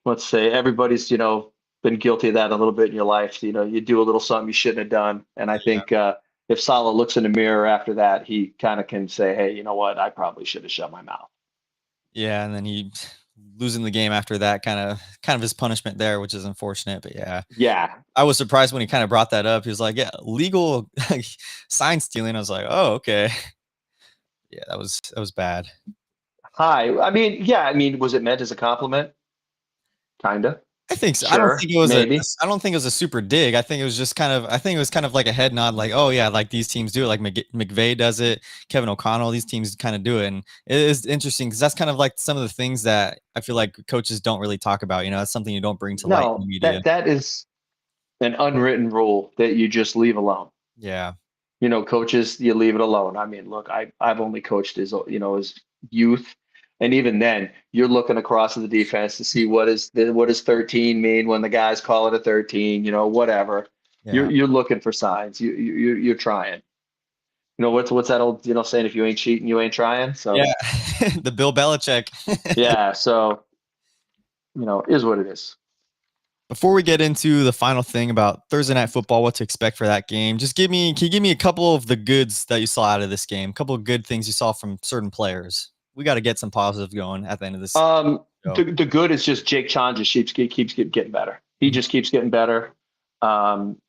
let's say everybody's, been guilty of that a little bit in your life. You do a little something you shouldn't have done. And I think if Salah looks in the mirror after that, he kind of can say, hey, you know what? I probably should have shut my mouth. Yeah, and then he losing the game after that, kind of his punishment there, which is unfortunate. But yeah, Yeah. I was surprised when he kind of brought that up. He was like, "Yeah, legal sign stealing." I was like, "Oh, okay." Yeah, that was bad. Hi. I mean, yeah. I mean, was it meant as a compliment? Kinda. I think so. I don't Sure. think it was Maybe. I don't think it was a super dig. I think it was kind of like a head nod, like, oh yeah, like these teams do it. Like McVay does it, Kevin O'Connell, these teams kind of do it. And it is interesting because that's kind of like some of the things that I feel like coaches don't really talk about. That's something you don't bring to light in the No, media. that is an unwritten rule that you just leave alone. Yeah. Coaches, you leave it alone. I mean, look, I've only coached as youth, and even then, you're looking across at the defense to see what does 13 mean when the guys call it a 13. Whatever. Yeah. You're looking for signs. You're trying. What's that old saying? If you ain't cheating, you ain't trying. So Yeah. The Bill Belichick. yeah, so is what it is. Before we get into the final thing about Thursday Night Football, what to expect for that game, can you give me a couple of the goods that you saw out of this game? A couple of good things you saw from certain players. We got to get some positive going at the end of this The, show. the good is just Jake Chan just keeps getting better. He Mhm. just keeps getting better.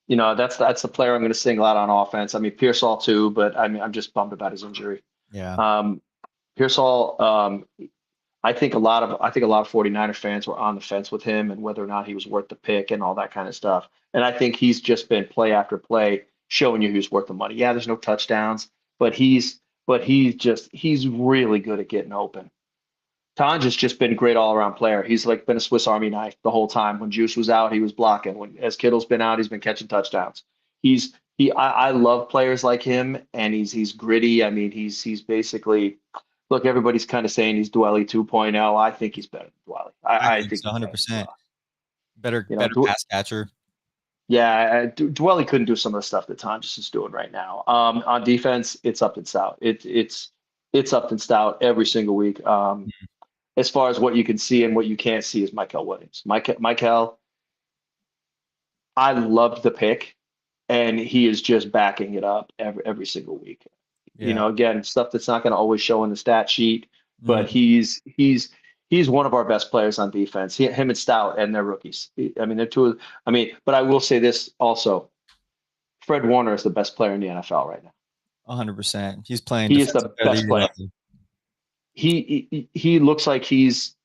That's the player I'm going to single out on offense. I mean, Pearsall too, but I mean, I'm just bummed about his injury. Yeah. Um, Pearsall, I think a lot of 49er fans were on the fence with him and whether or not he was worth the pick and all that kind of stuff. And I think he's just been play after play showing you who's worth the money. Yeah, there's no touchdowns, but he's really good at getting open. Tanj has just been a great all around player. He's like been a Swiss Army knife the whole time. When Juice was out, he was blocking. When as Kittle's been out, he's been catching touchdowns. I love players like him, and he's gritty. I mean, he's basically look. Everybody's kind of saying he's Dwelly 2.0. I think he's better than Dwelly. I I think think so, he's better than 100%. Dwelly. Better You know, better pass catcher. yeah, Dwelly couldn't do some of the stuff that Tonjes is doing right now. On defense, it's up and stout. It's up and stout every single week. As far as what you can see and what you can't see is Michael Williams. Michael, I loved the pick, and he is just backing it up every single week. Yeah. Again, stuff that's not going to always show in the stat sheet, but Mhm. he's one of our best players on defense. Him and Stout, and they're rookies. I mean, they're two. I mean, but I will say this also: Fred Warner is the best player in the NFL right now. 100%. He's playing He is defensive the player of the best year player. level. He looks like he's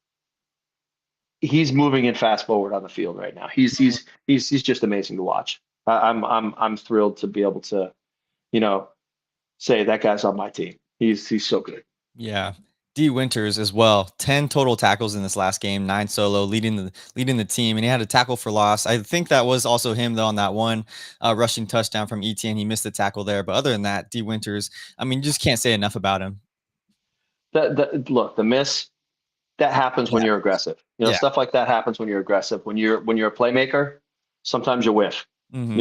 moving in fast forward on the field right now. He's just amazing to watch. I'm thrilled to be able to, you know, say that guy's on my team. He's so good. Yeah. D Winters as well. 10 total tackles in this last game, 9 solo, leading the team, and he had a tackle for loss. I think that was also him though on that one rushing touchdown from ETN. He missed the tackle there, but other than that, D Winters, I mean, you just can't say enough about him. Look, the miss that happens when Yeah. you're aggressive. Yeah. Stuff like that happens when you're aggressive. When you're a playmaker, sometimes you whiff. Hmm.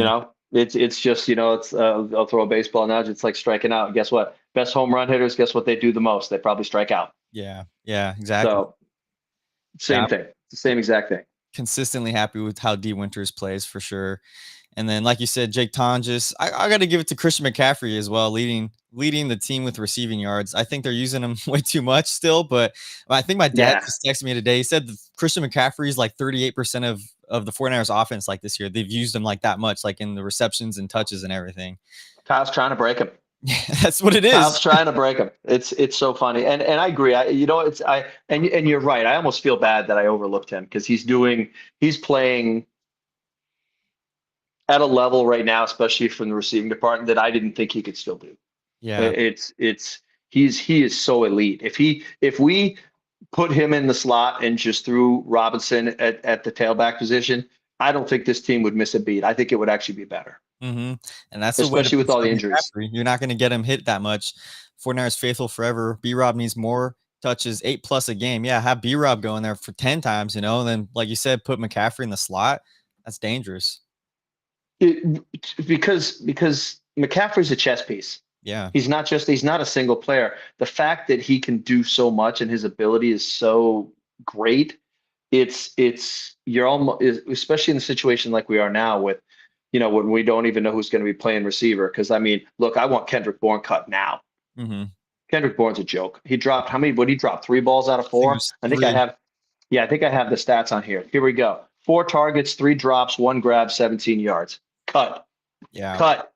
It's just it's I'll throw a baseball analogy. It's like striking out. Guess what? Best home run hitters. Guess what they do the most? They probably strike out. Yeah. Yeah. Exactly. So Yeah. same thing. It's the same exact thing. Consistently happy with how D Winters plays for sure. And then, like you said, Jake Tonjes, I got to give it to Christian McCaffrey as well, leading the team with receiving yards. I think they're using him way too much still, but I think my dad Yeah. just texted me today. He said that Christian McCaffrey is like 38% of the 49ers offense like this year. They've used him like that much, like in the receptions and touches and everything. Kyle's trying to break him. Yeah, that's what it Kyle's is. trying to break him. It's so funny, and I agree. And you're right. I almost feel bad that I overlooked him because he's playing at a level right now, especially from the receiving department, that I didn't think he could still do. Yeah. He is so elite. If we put him in the slot and just threw Robinson at the tailback position, I don't think this team would miss a beat. I think it would actually be better, Mm-hmm. And that's the way to especially with all the protect injuries. McCaffrey. You're not going to get him hit that much. 49ers faithful forever. B-Rob needs more touches, 8+ a game. Yeah, have B-Rob going there for 10 times, and then, like you said, put McCaffrey in the slot. That's dangerous. Because McCaffrey's a chess piece. Yeah. He's not a single player. The fact that he can do so much and his ability is so great, you're almost, especially in a situation like we are now with, when we don't even know who's going to be playing receiver. Because I mean, look, I want Kendrick Bourne cut now. Mm-hmm. Kendrick Bourne's a joke. He dropped how many? What he dropped? 3 balls out of I think it 4. was I think I 3. have. Yeah, I think I have the stats on here. Here we go. 4 targets, 3 drops, 1 grab, 17 yards. Cut. Yeah. Cut.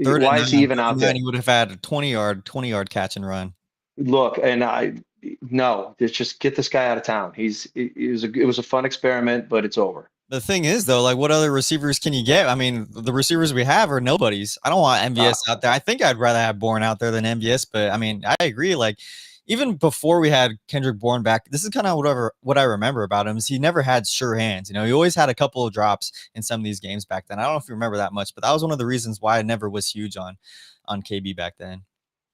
Third and Why 9, is he even third out and 9, there? he would have had a 20-yard catch and run. Look, and no, just get this guy out of town. It was a fun experiment, but it's over. The thing is, though, like, what other receivers can you get? I mean, the receivers we have are nobodies. I don't want MVS out there. I think I'd rather have Bourne out there than MVS, but I mean, I agree. Like, even before we had Kendrick Bourne back, this is kind of what I remember about him is he never had sure hands. He always had a couple of drops in some of these games back then. I don't know if you remember that much, but that was one of the reasons why I never was huge on KB back then.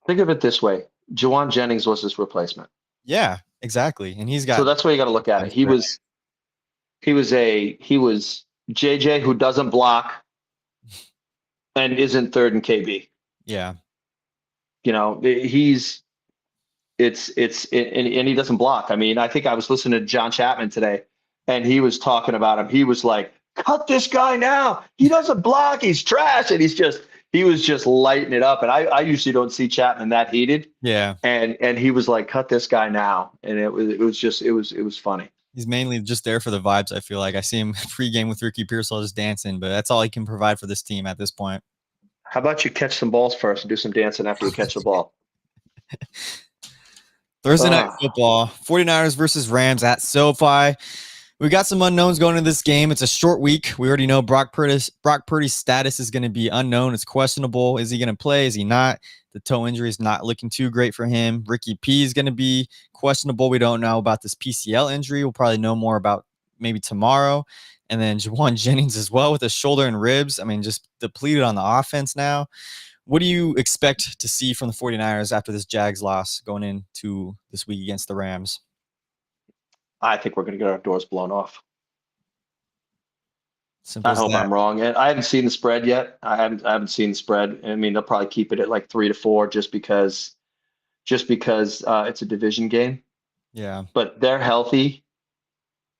Think of it this way: Juwan Jennings was his replacement. Yeah, exactly. And he's So got that's why you got to look at it. He was JJ who doesn't block and isn't third in KB. yeah. He's and he doesn't block. I mean, I think I was listening to John Chapman today, and he was talking about him. He was like, "Cut this guy now. He doesn't block. He's trash." And he was just lighting it up. And I usually don't see Chapman that heated. Yeah. And he was like, "Cut this guy now." And it was funny. He's mainly just there for the vibes. I feel like I see him pregame with Ricky Pearsall just dancing, but that's all he can provide for this team at this point. How about you catch some balls first and do some dancing after you catch the ball? Thursday night Ah, football, 49ers versus Rams at SoFi. We got some unknowns going into this game. It's a short week. We already know Brock Purdy's status is going to be unknown. It's questionable. Is he going to play? Is he not? The toe injury is not looking too great for him. Ricky P is going to be questionable. We don't know about this PCL injury. We'll probably know more about maybe tomorrow. And then Jawan Jennings as well with his shoulder and ribs. I mean, just depleted on the offense now. What do you expect to see from the 49ers after this Jags loss going into this week against the Rams? I think we're going to get our doors blown off. Simple I as hope that. I'm wrong. And I haven't seen the spread yet. I haven't seen the spread. I mean, they'll probably keep it at like 3-4 just because it's a division game. Yeah, But they're healthy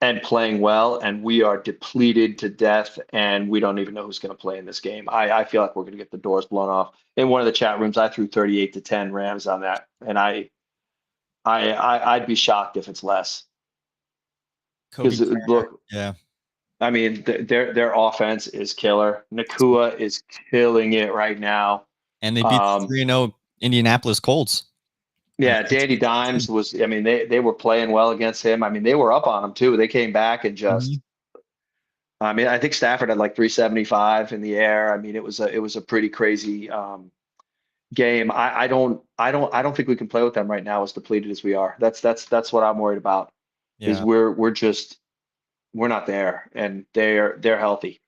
and playing well, and we are depleted to death, and we don't even know who's going to play in this game. I feel like we're going to get the doors blown off. In one of the chat rooms, I threw 38-10 Rams on that, and I'd be shocked if it's less. Kobe Because Turner. look, Yeah, I mean, their offense is killer. Nakua is killing it right now. and they beat the Um, 3-0 Indianapolis Colts. I mean, yeah, that's Danny Dimes was. I mean, they were playing well against him. I mean, they were up on him too. They came back and Mhm. just. I mean, I think Stafford had like 375 in the air. I mean, it was a pretty crazy game. I don't think we can play with them right now as depleted as we are. That's what I'm worried about. Is Yeah, we're not there, and they're healthy.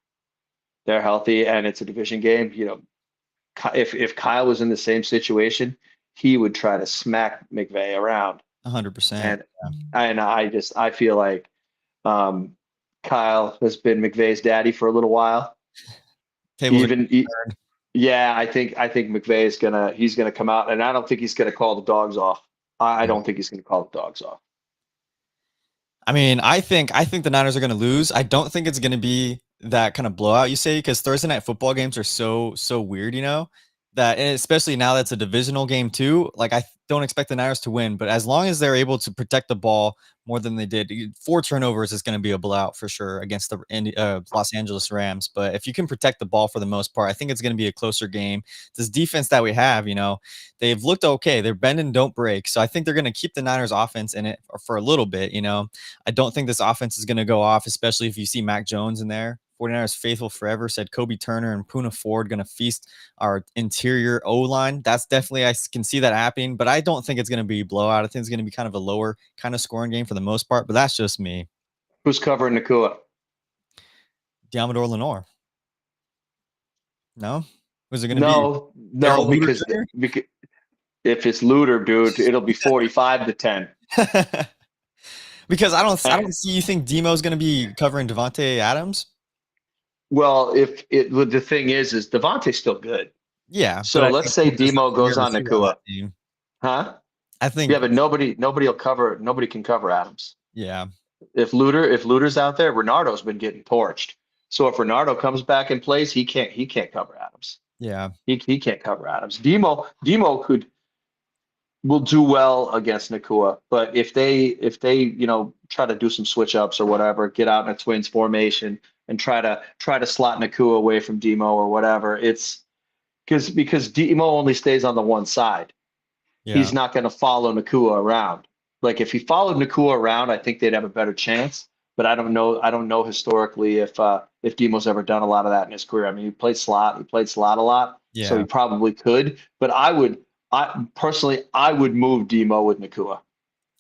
They're healthy, and it's a division game. If Kyle was in the same situation, he would try to smack McVay around. 100%. And I feel like um, Kyle has been McVay's daddy for a little while. Tables are Even yeah, I think McVay is he's gonna come out, and I don't think he's gonna call the dogs off. I don't think he's gonna call the dogs off. I mean, I think the Niners are going to lose. I don't think it's going to be that kind of blowout you say because Thursday night football games are so weird, that and especially now that's a divisional game too. Like I don't expect the Niners to win, but as long as they're able to protect the ball more than they did, 4 turnovers is going to be a blowout for sure against the Los Angeles Rams. But if you can protect the ball for the most part, I think it's going to be a closer game. This defense that we have, they've looked okay. They're bend and don't break. So I think they're going to keep the Niners offense in it for a little bit. I don't think this offense is going to go off, especially if you see Mac Jones in there. 49ers faithful forever said Kobe Turner and Puna Ford going to feast our interior O line. That's definitely, I can see that happening, but I don't think it's going to be a blowout. I think it's going to be kind of a lower kind of scoring game for the most part, but that's just me. Who's covering Nakua? Diamador Lenore. No? Who's it going to be? No, no, Daryl Luter because if it's Luter, dude, it'll be 45-10. Jr.? Because I And, don't see you think Demo's going to be covering Devontae Adams. well, if it the thing is Devontae's still good. Yeah, but So I let's think say he's just a Demo premier goes on receiver on that Nakua, team. huh? I think, Yeah, but nobody will cover. Nobody can cover Adams. yeah, If Luter's out there, Renardo's been getting torched. So if Renardo comes back in place, he can't cover Adams. yeah, He can't cover Adams. Demo will do well against Nakua, but if they try to do some switch ups or whatever, get out in a twins formation and try to slot Nakua away from Demo or whatever, it's because Demo only stays on the one side. yeah, He's not going to follow Nakua around. Like if he followed Nakua around, I think they'd have a better chance. But I don't know. I don't know historically if Demo's ever done a lot of that in his career. I mean, he played slot. He played slot a lot, so he yeah. probably could. But I personally, I would move Demo with Nakua,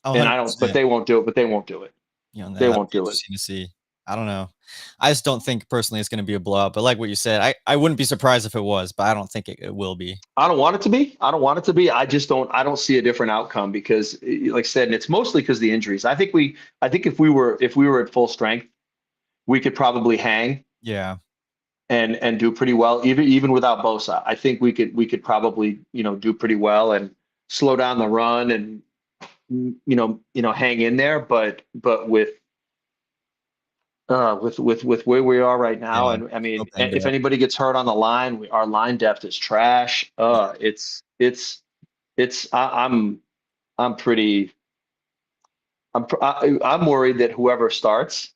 Oh, and I don't. But 100%. they won't do it. But they won't do it. They That'd won't be do it. interesting to see. I don't know. I just don't think personally it's going to be a blowout. But like what you said, I wouldn't be surprised if it was, but I don't think it will be. I don't want it to be. I don't want it to be. I just don't. I don't see a different outcome because, like I said, and it's mostly because of the injuries. I think we. I think if we were at full strength, we could probably hang Yeah, and do pretty well, even without Bosa. I think we could probably do pretty well and slow down the run and hang in there. But with where we are right now, yeah. and I So mean, banged if up. anybody gets hurt on the line, our line depth is trash. It's I'm pretty. I'm worried that whoever starts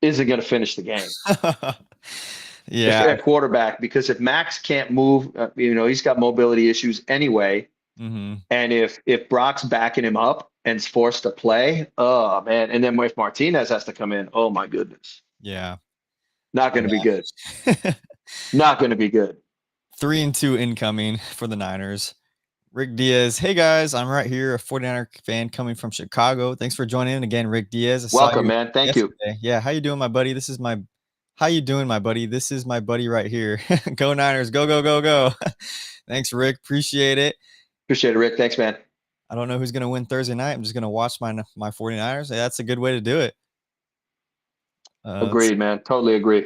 isn't going to finish the game. If Yeah. at quarterback, because if Max can't move, he's got mobility issues anyway. Hmm. And if Brock's backing him up and is forced to play, oh man. And then if Martinez has to come in, oh my goodness. Yeah. Not going to be good. Yeah. Not going to be good. 3-2 incoming for the Niners. Rick Diaz. Hey guys, I'm right here, a 49er fan coming from Chicago. Thanks for joining in again, Rick Diaz. I saw Welcome, you man. Thank you. yesterday. Yeah, how you doing, my buddy? How you doing, my buddy? This is my buddy right here. Go Niners, go, go, go, go. Thanks, Rick. Appreciate it. Appreciate it, Rick. Thanks, man. I don't know who's gonna win Thursday night. I'm just gonna watch my 49ers. Yeah, that's a good way to do it. Agreed, man. Totally agree.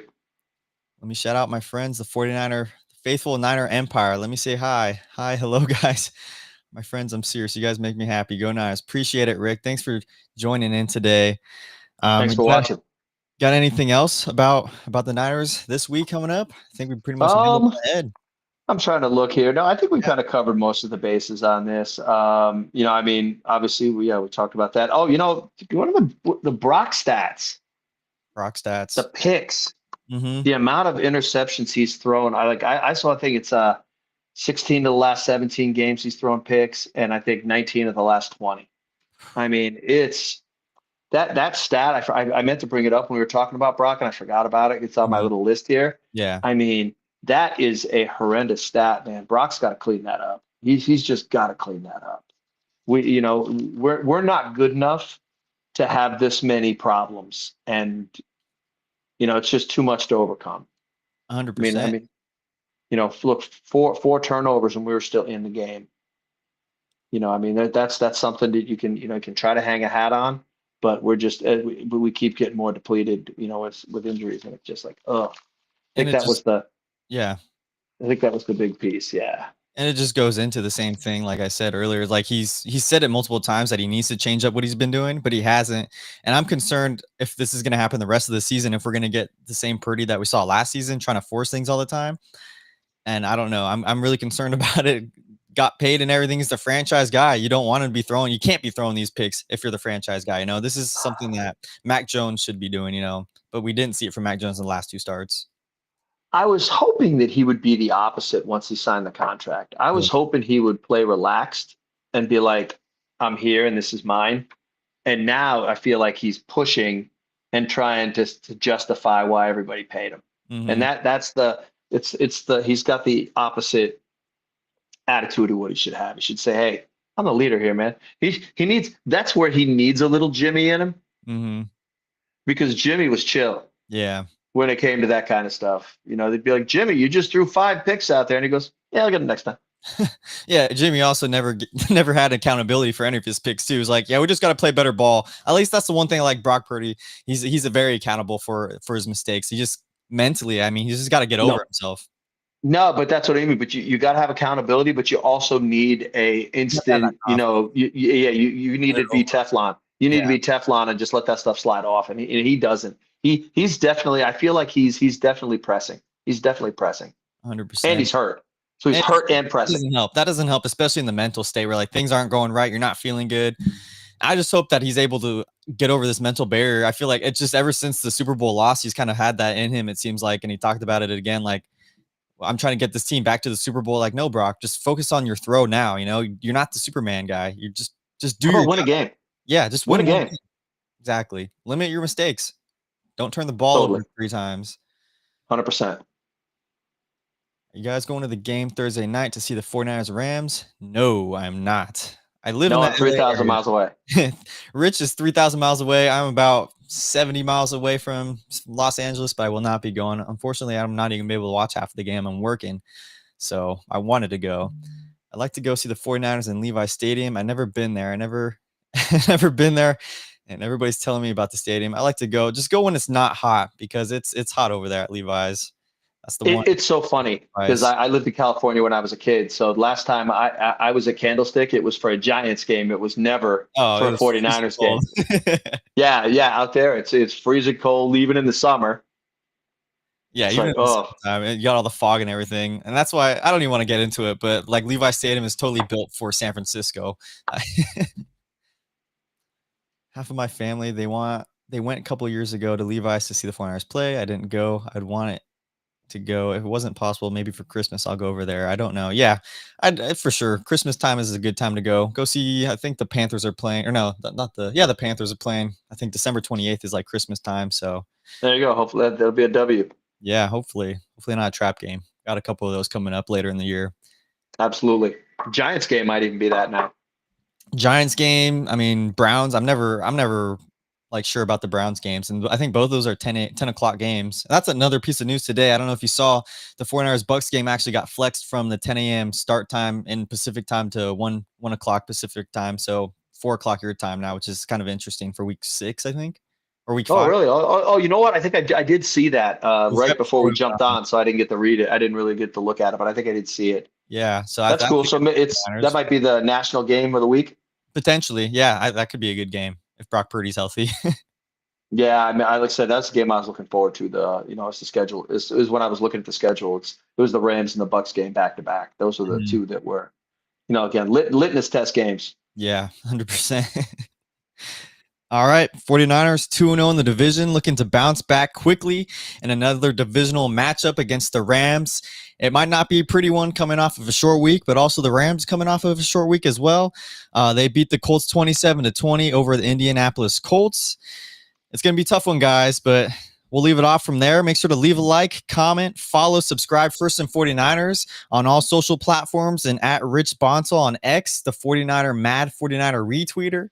Let me shout out my friends, the 49er faithful Niner Empire. Let me say hi. Hi, hello, guys. My friends, I'm serious. You guys make me happy. Go Niners. Appreciate it, Rick. Thanks for joining in today. Thanks for Got, watching. got anything else about the Niners this week coming up? I think we pretty much nailed it Um, on the head. I'm trying to look here. No, I think we Yeah. kind of covered most of the bases on this. Obviously we talked about that. Oh, one of the Brock stats, Rock the stats. picks, Mm-hmm. the amount of interceptions he's thrown. I saw, I think it's 16 of the last 17 games he's thrown picks, and I think 19 of the last 20. I mean, it's that stat. I meant to bring it up when we were talking about Brock, and I forgot about it. It's on my Mm-hmm. little list here. Yeah. I mean, that is a horrendous stat, man. Brock's got to clean that up. He's just got to clean that up. We're not good enough to have this many problems, and it's just too much to overcome. I mean, I 100%. mean, look, four turnovers and we were still in the game. I mean, that's something that you can try to hang a hat on, but we keep getting more depleted, with injuries, and it's just like, oh, And think it that was just, the yeah. I think that was the big piece. Yeah. And it just goes into the same thing, like I said earlier. Like he said it multiple times that he needs to change up what he's been doing, but he hasn't. And I'm concerned if this is going to happen the rest of the season, if we're going to get the same Purdy that we saw last season, trying to force things all the time. And I don't know. I'm really concerned about it. Got paid and everything. He's the franchise guy. You don't want to be throwing. You can't be throwing these picks if you're the franchise guy. This is something that Mac Jones should be doing. But we didn't see it from Mac Jones in the last two starts. I was hoping that he would be the opposite once he signed the contract. I Yeah. was hoping he would play relaxed and be like, I'm here and this is mine. And now I feel like he's pushing and trying to justify why everybody paid him. And Mm-hmm. it's he's got the opposite attitude of what he should have. He should say, hey, I'm the leader here, man. That's where he needs a little Jimmy in him, Mm-hmm. because Jimmy was chill Yeah. when it came to that kind of stuff. They'd be like, Jimmy, you just threw 5 picks out there. And he goes, yeah, I'll get them next time. Yeah, Jimmy also never had accountability for any of his picks too. He's like, yeah, we just got to play better ball. At least that's the one thing I like Brock Purdy. He's a very accountable for his mistakes. He just mentally, I mean, he's just got to get over No, himself. no, but that's what I mean. But you got to have accountability, but you also need a You have to have that instant, confidence. you need Get it to be over. Teflon. You need Yeah, to be Teflon and just let that stuff slide off. And he doesn't. He's definitely, I feel like he's definitely pressing. He's definitely pressing. And 100%. he's hurt. So he's And hurt and that pressing. doesn't help. That doesn't help, especially in the mental state where like things aren't going right. You're not feeling good. I just hope that he's able to get over this mental barrier. I feel like it's just ever since the Super Bowl loss, he's kind of had that in him. It seems like, and he talked about it again. Like, I'm trying to get this team back to the Super Bowl. Like, no, Brock, just focus on your throw now. You're not the Superman guy. You just do How your about win a job. game? Yeah, just Win a win one game. game. Exactly. Limit your mistakes. Don't turn the ball over Totally. 3 times. 100%. Are you guys going to the game Thursday night to see the 49ers Rams? No, I'm not. I live in No, I'm that 3,000 LA miles away. area. Rich is 3,000 miles away. I'm about 70 miles away from Los Angeles, but I will not be going. Unfortunately, I'm not even gonna be able to watch half of the game. I'm working. So I wanted to go. I'd like to go see the 49ers in Levi Stadium. I've never been there. I never never been there. And everybody's telling me about the stadium. I like to go. Just go when it's not hot because it's hot over there at Levi's. That's the one It's so funny because price. I lived in California when I was a kid. So last time I was at Candlestick, it was for a Giants game. It was never Oh, for it a was freezing 49ers cold. game. Yeah, yeah, out there it's freezing cold, leaving in the summer. Yeah, It's even like, in the oh, summertime, you got all the fog and everything, and that's why I don't even want to get into it. But like Levi Stadium is totally built for San Francisco. half of my family, they went a couple years ago to Levi's to see the 49ers play. I didn't go. I'd want it to go. If it wasn't possible, maybe for Christmas I'll go over there. I don't know. Yeah, for sure. Christmas time is a good time to go. Go see. I think the Panthers are playing, or no, not the. Yeah, the Panthers are playing. I think December 28th is like Christmas time. So There you go. Hopefully that'll be a W. yeah, hopefully not a trap game. Got a couple of those coming up later in the year. Absolutely. Giants game might even be that now. Giants game. I mean, Browns. I'm never like sure about the Browns games. And I think both of those are 10 o'clock games. That's another piece of news today. I don't know if you saw the 49ers Bucks game actually got flexed from the 10 a.m. start time in Pacific time to 1 o'clock Pacific time. So 4 o'clock your time now, which is kind of interesting for week 6, I think, or week Oh, 5. really? You know what? I think I did see that right before we jumped on, so I didn't get to read it. I didn't really get to look at it, but I think I did see it. Yeah. So That's cool. So that might be the national game of the week. Potentially. Yeah. That could be a good game if Brock Purdy's healthy. Yeah, I mean, like I said, that's the game I was looking forward to. It's the schedule. Is when I was looking at the schedule. It was the Rams and the Bucks game back to back. Those are the two that were, again, litmus test games. Yeah, 100%. All right, 49ers 2-0 in the division, looking to bounce back quickly in another divisional matchup against the Rams. It might not be a pretty one coming off of a short week, but also the Rams coming off of a short week as well. They beat the Colts 27-20 over the Indianapolis Colts. It's going to be a tough one, guys, but we'll leave it off from there. Make sure to leave a like, comment, follow, subscribe First and 49ers on all social platforms, and at Rich Bonsall on X, the 49er Mad 49er retweeter.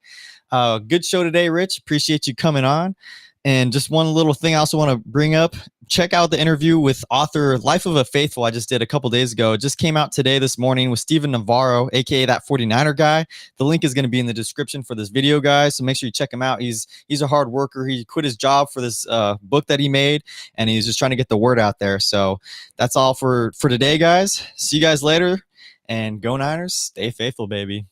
Good show today, Rich. Appreciate you coming on. And just one little thing I also want to bring up. Check out the interview with author Life of a Faithful I just did a couple days ago. It just came out today, this morning, with Steven Navarro, a.k.a. that 49er guy. The link is going to be in the description for this video, guys. So make sure you check him out. He's a hard worker. He quit his job for this book that he made, and he's just trying to get the word out there. So that's all for today, guys. See you guys later. And go Niners. Stay faithful, baby.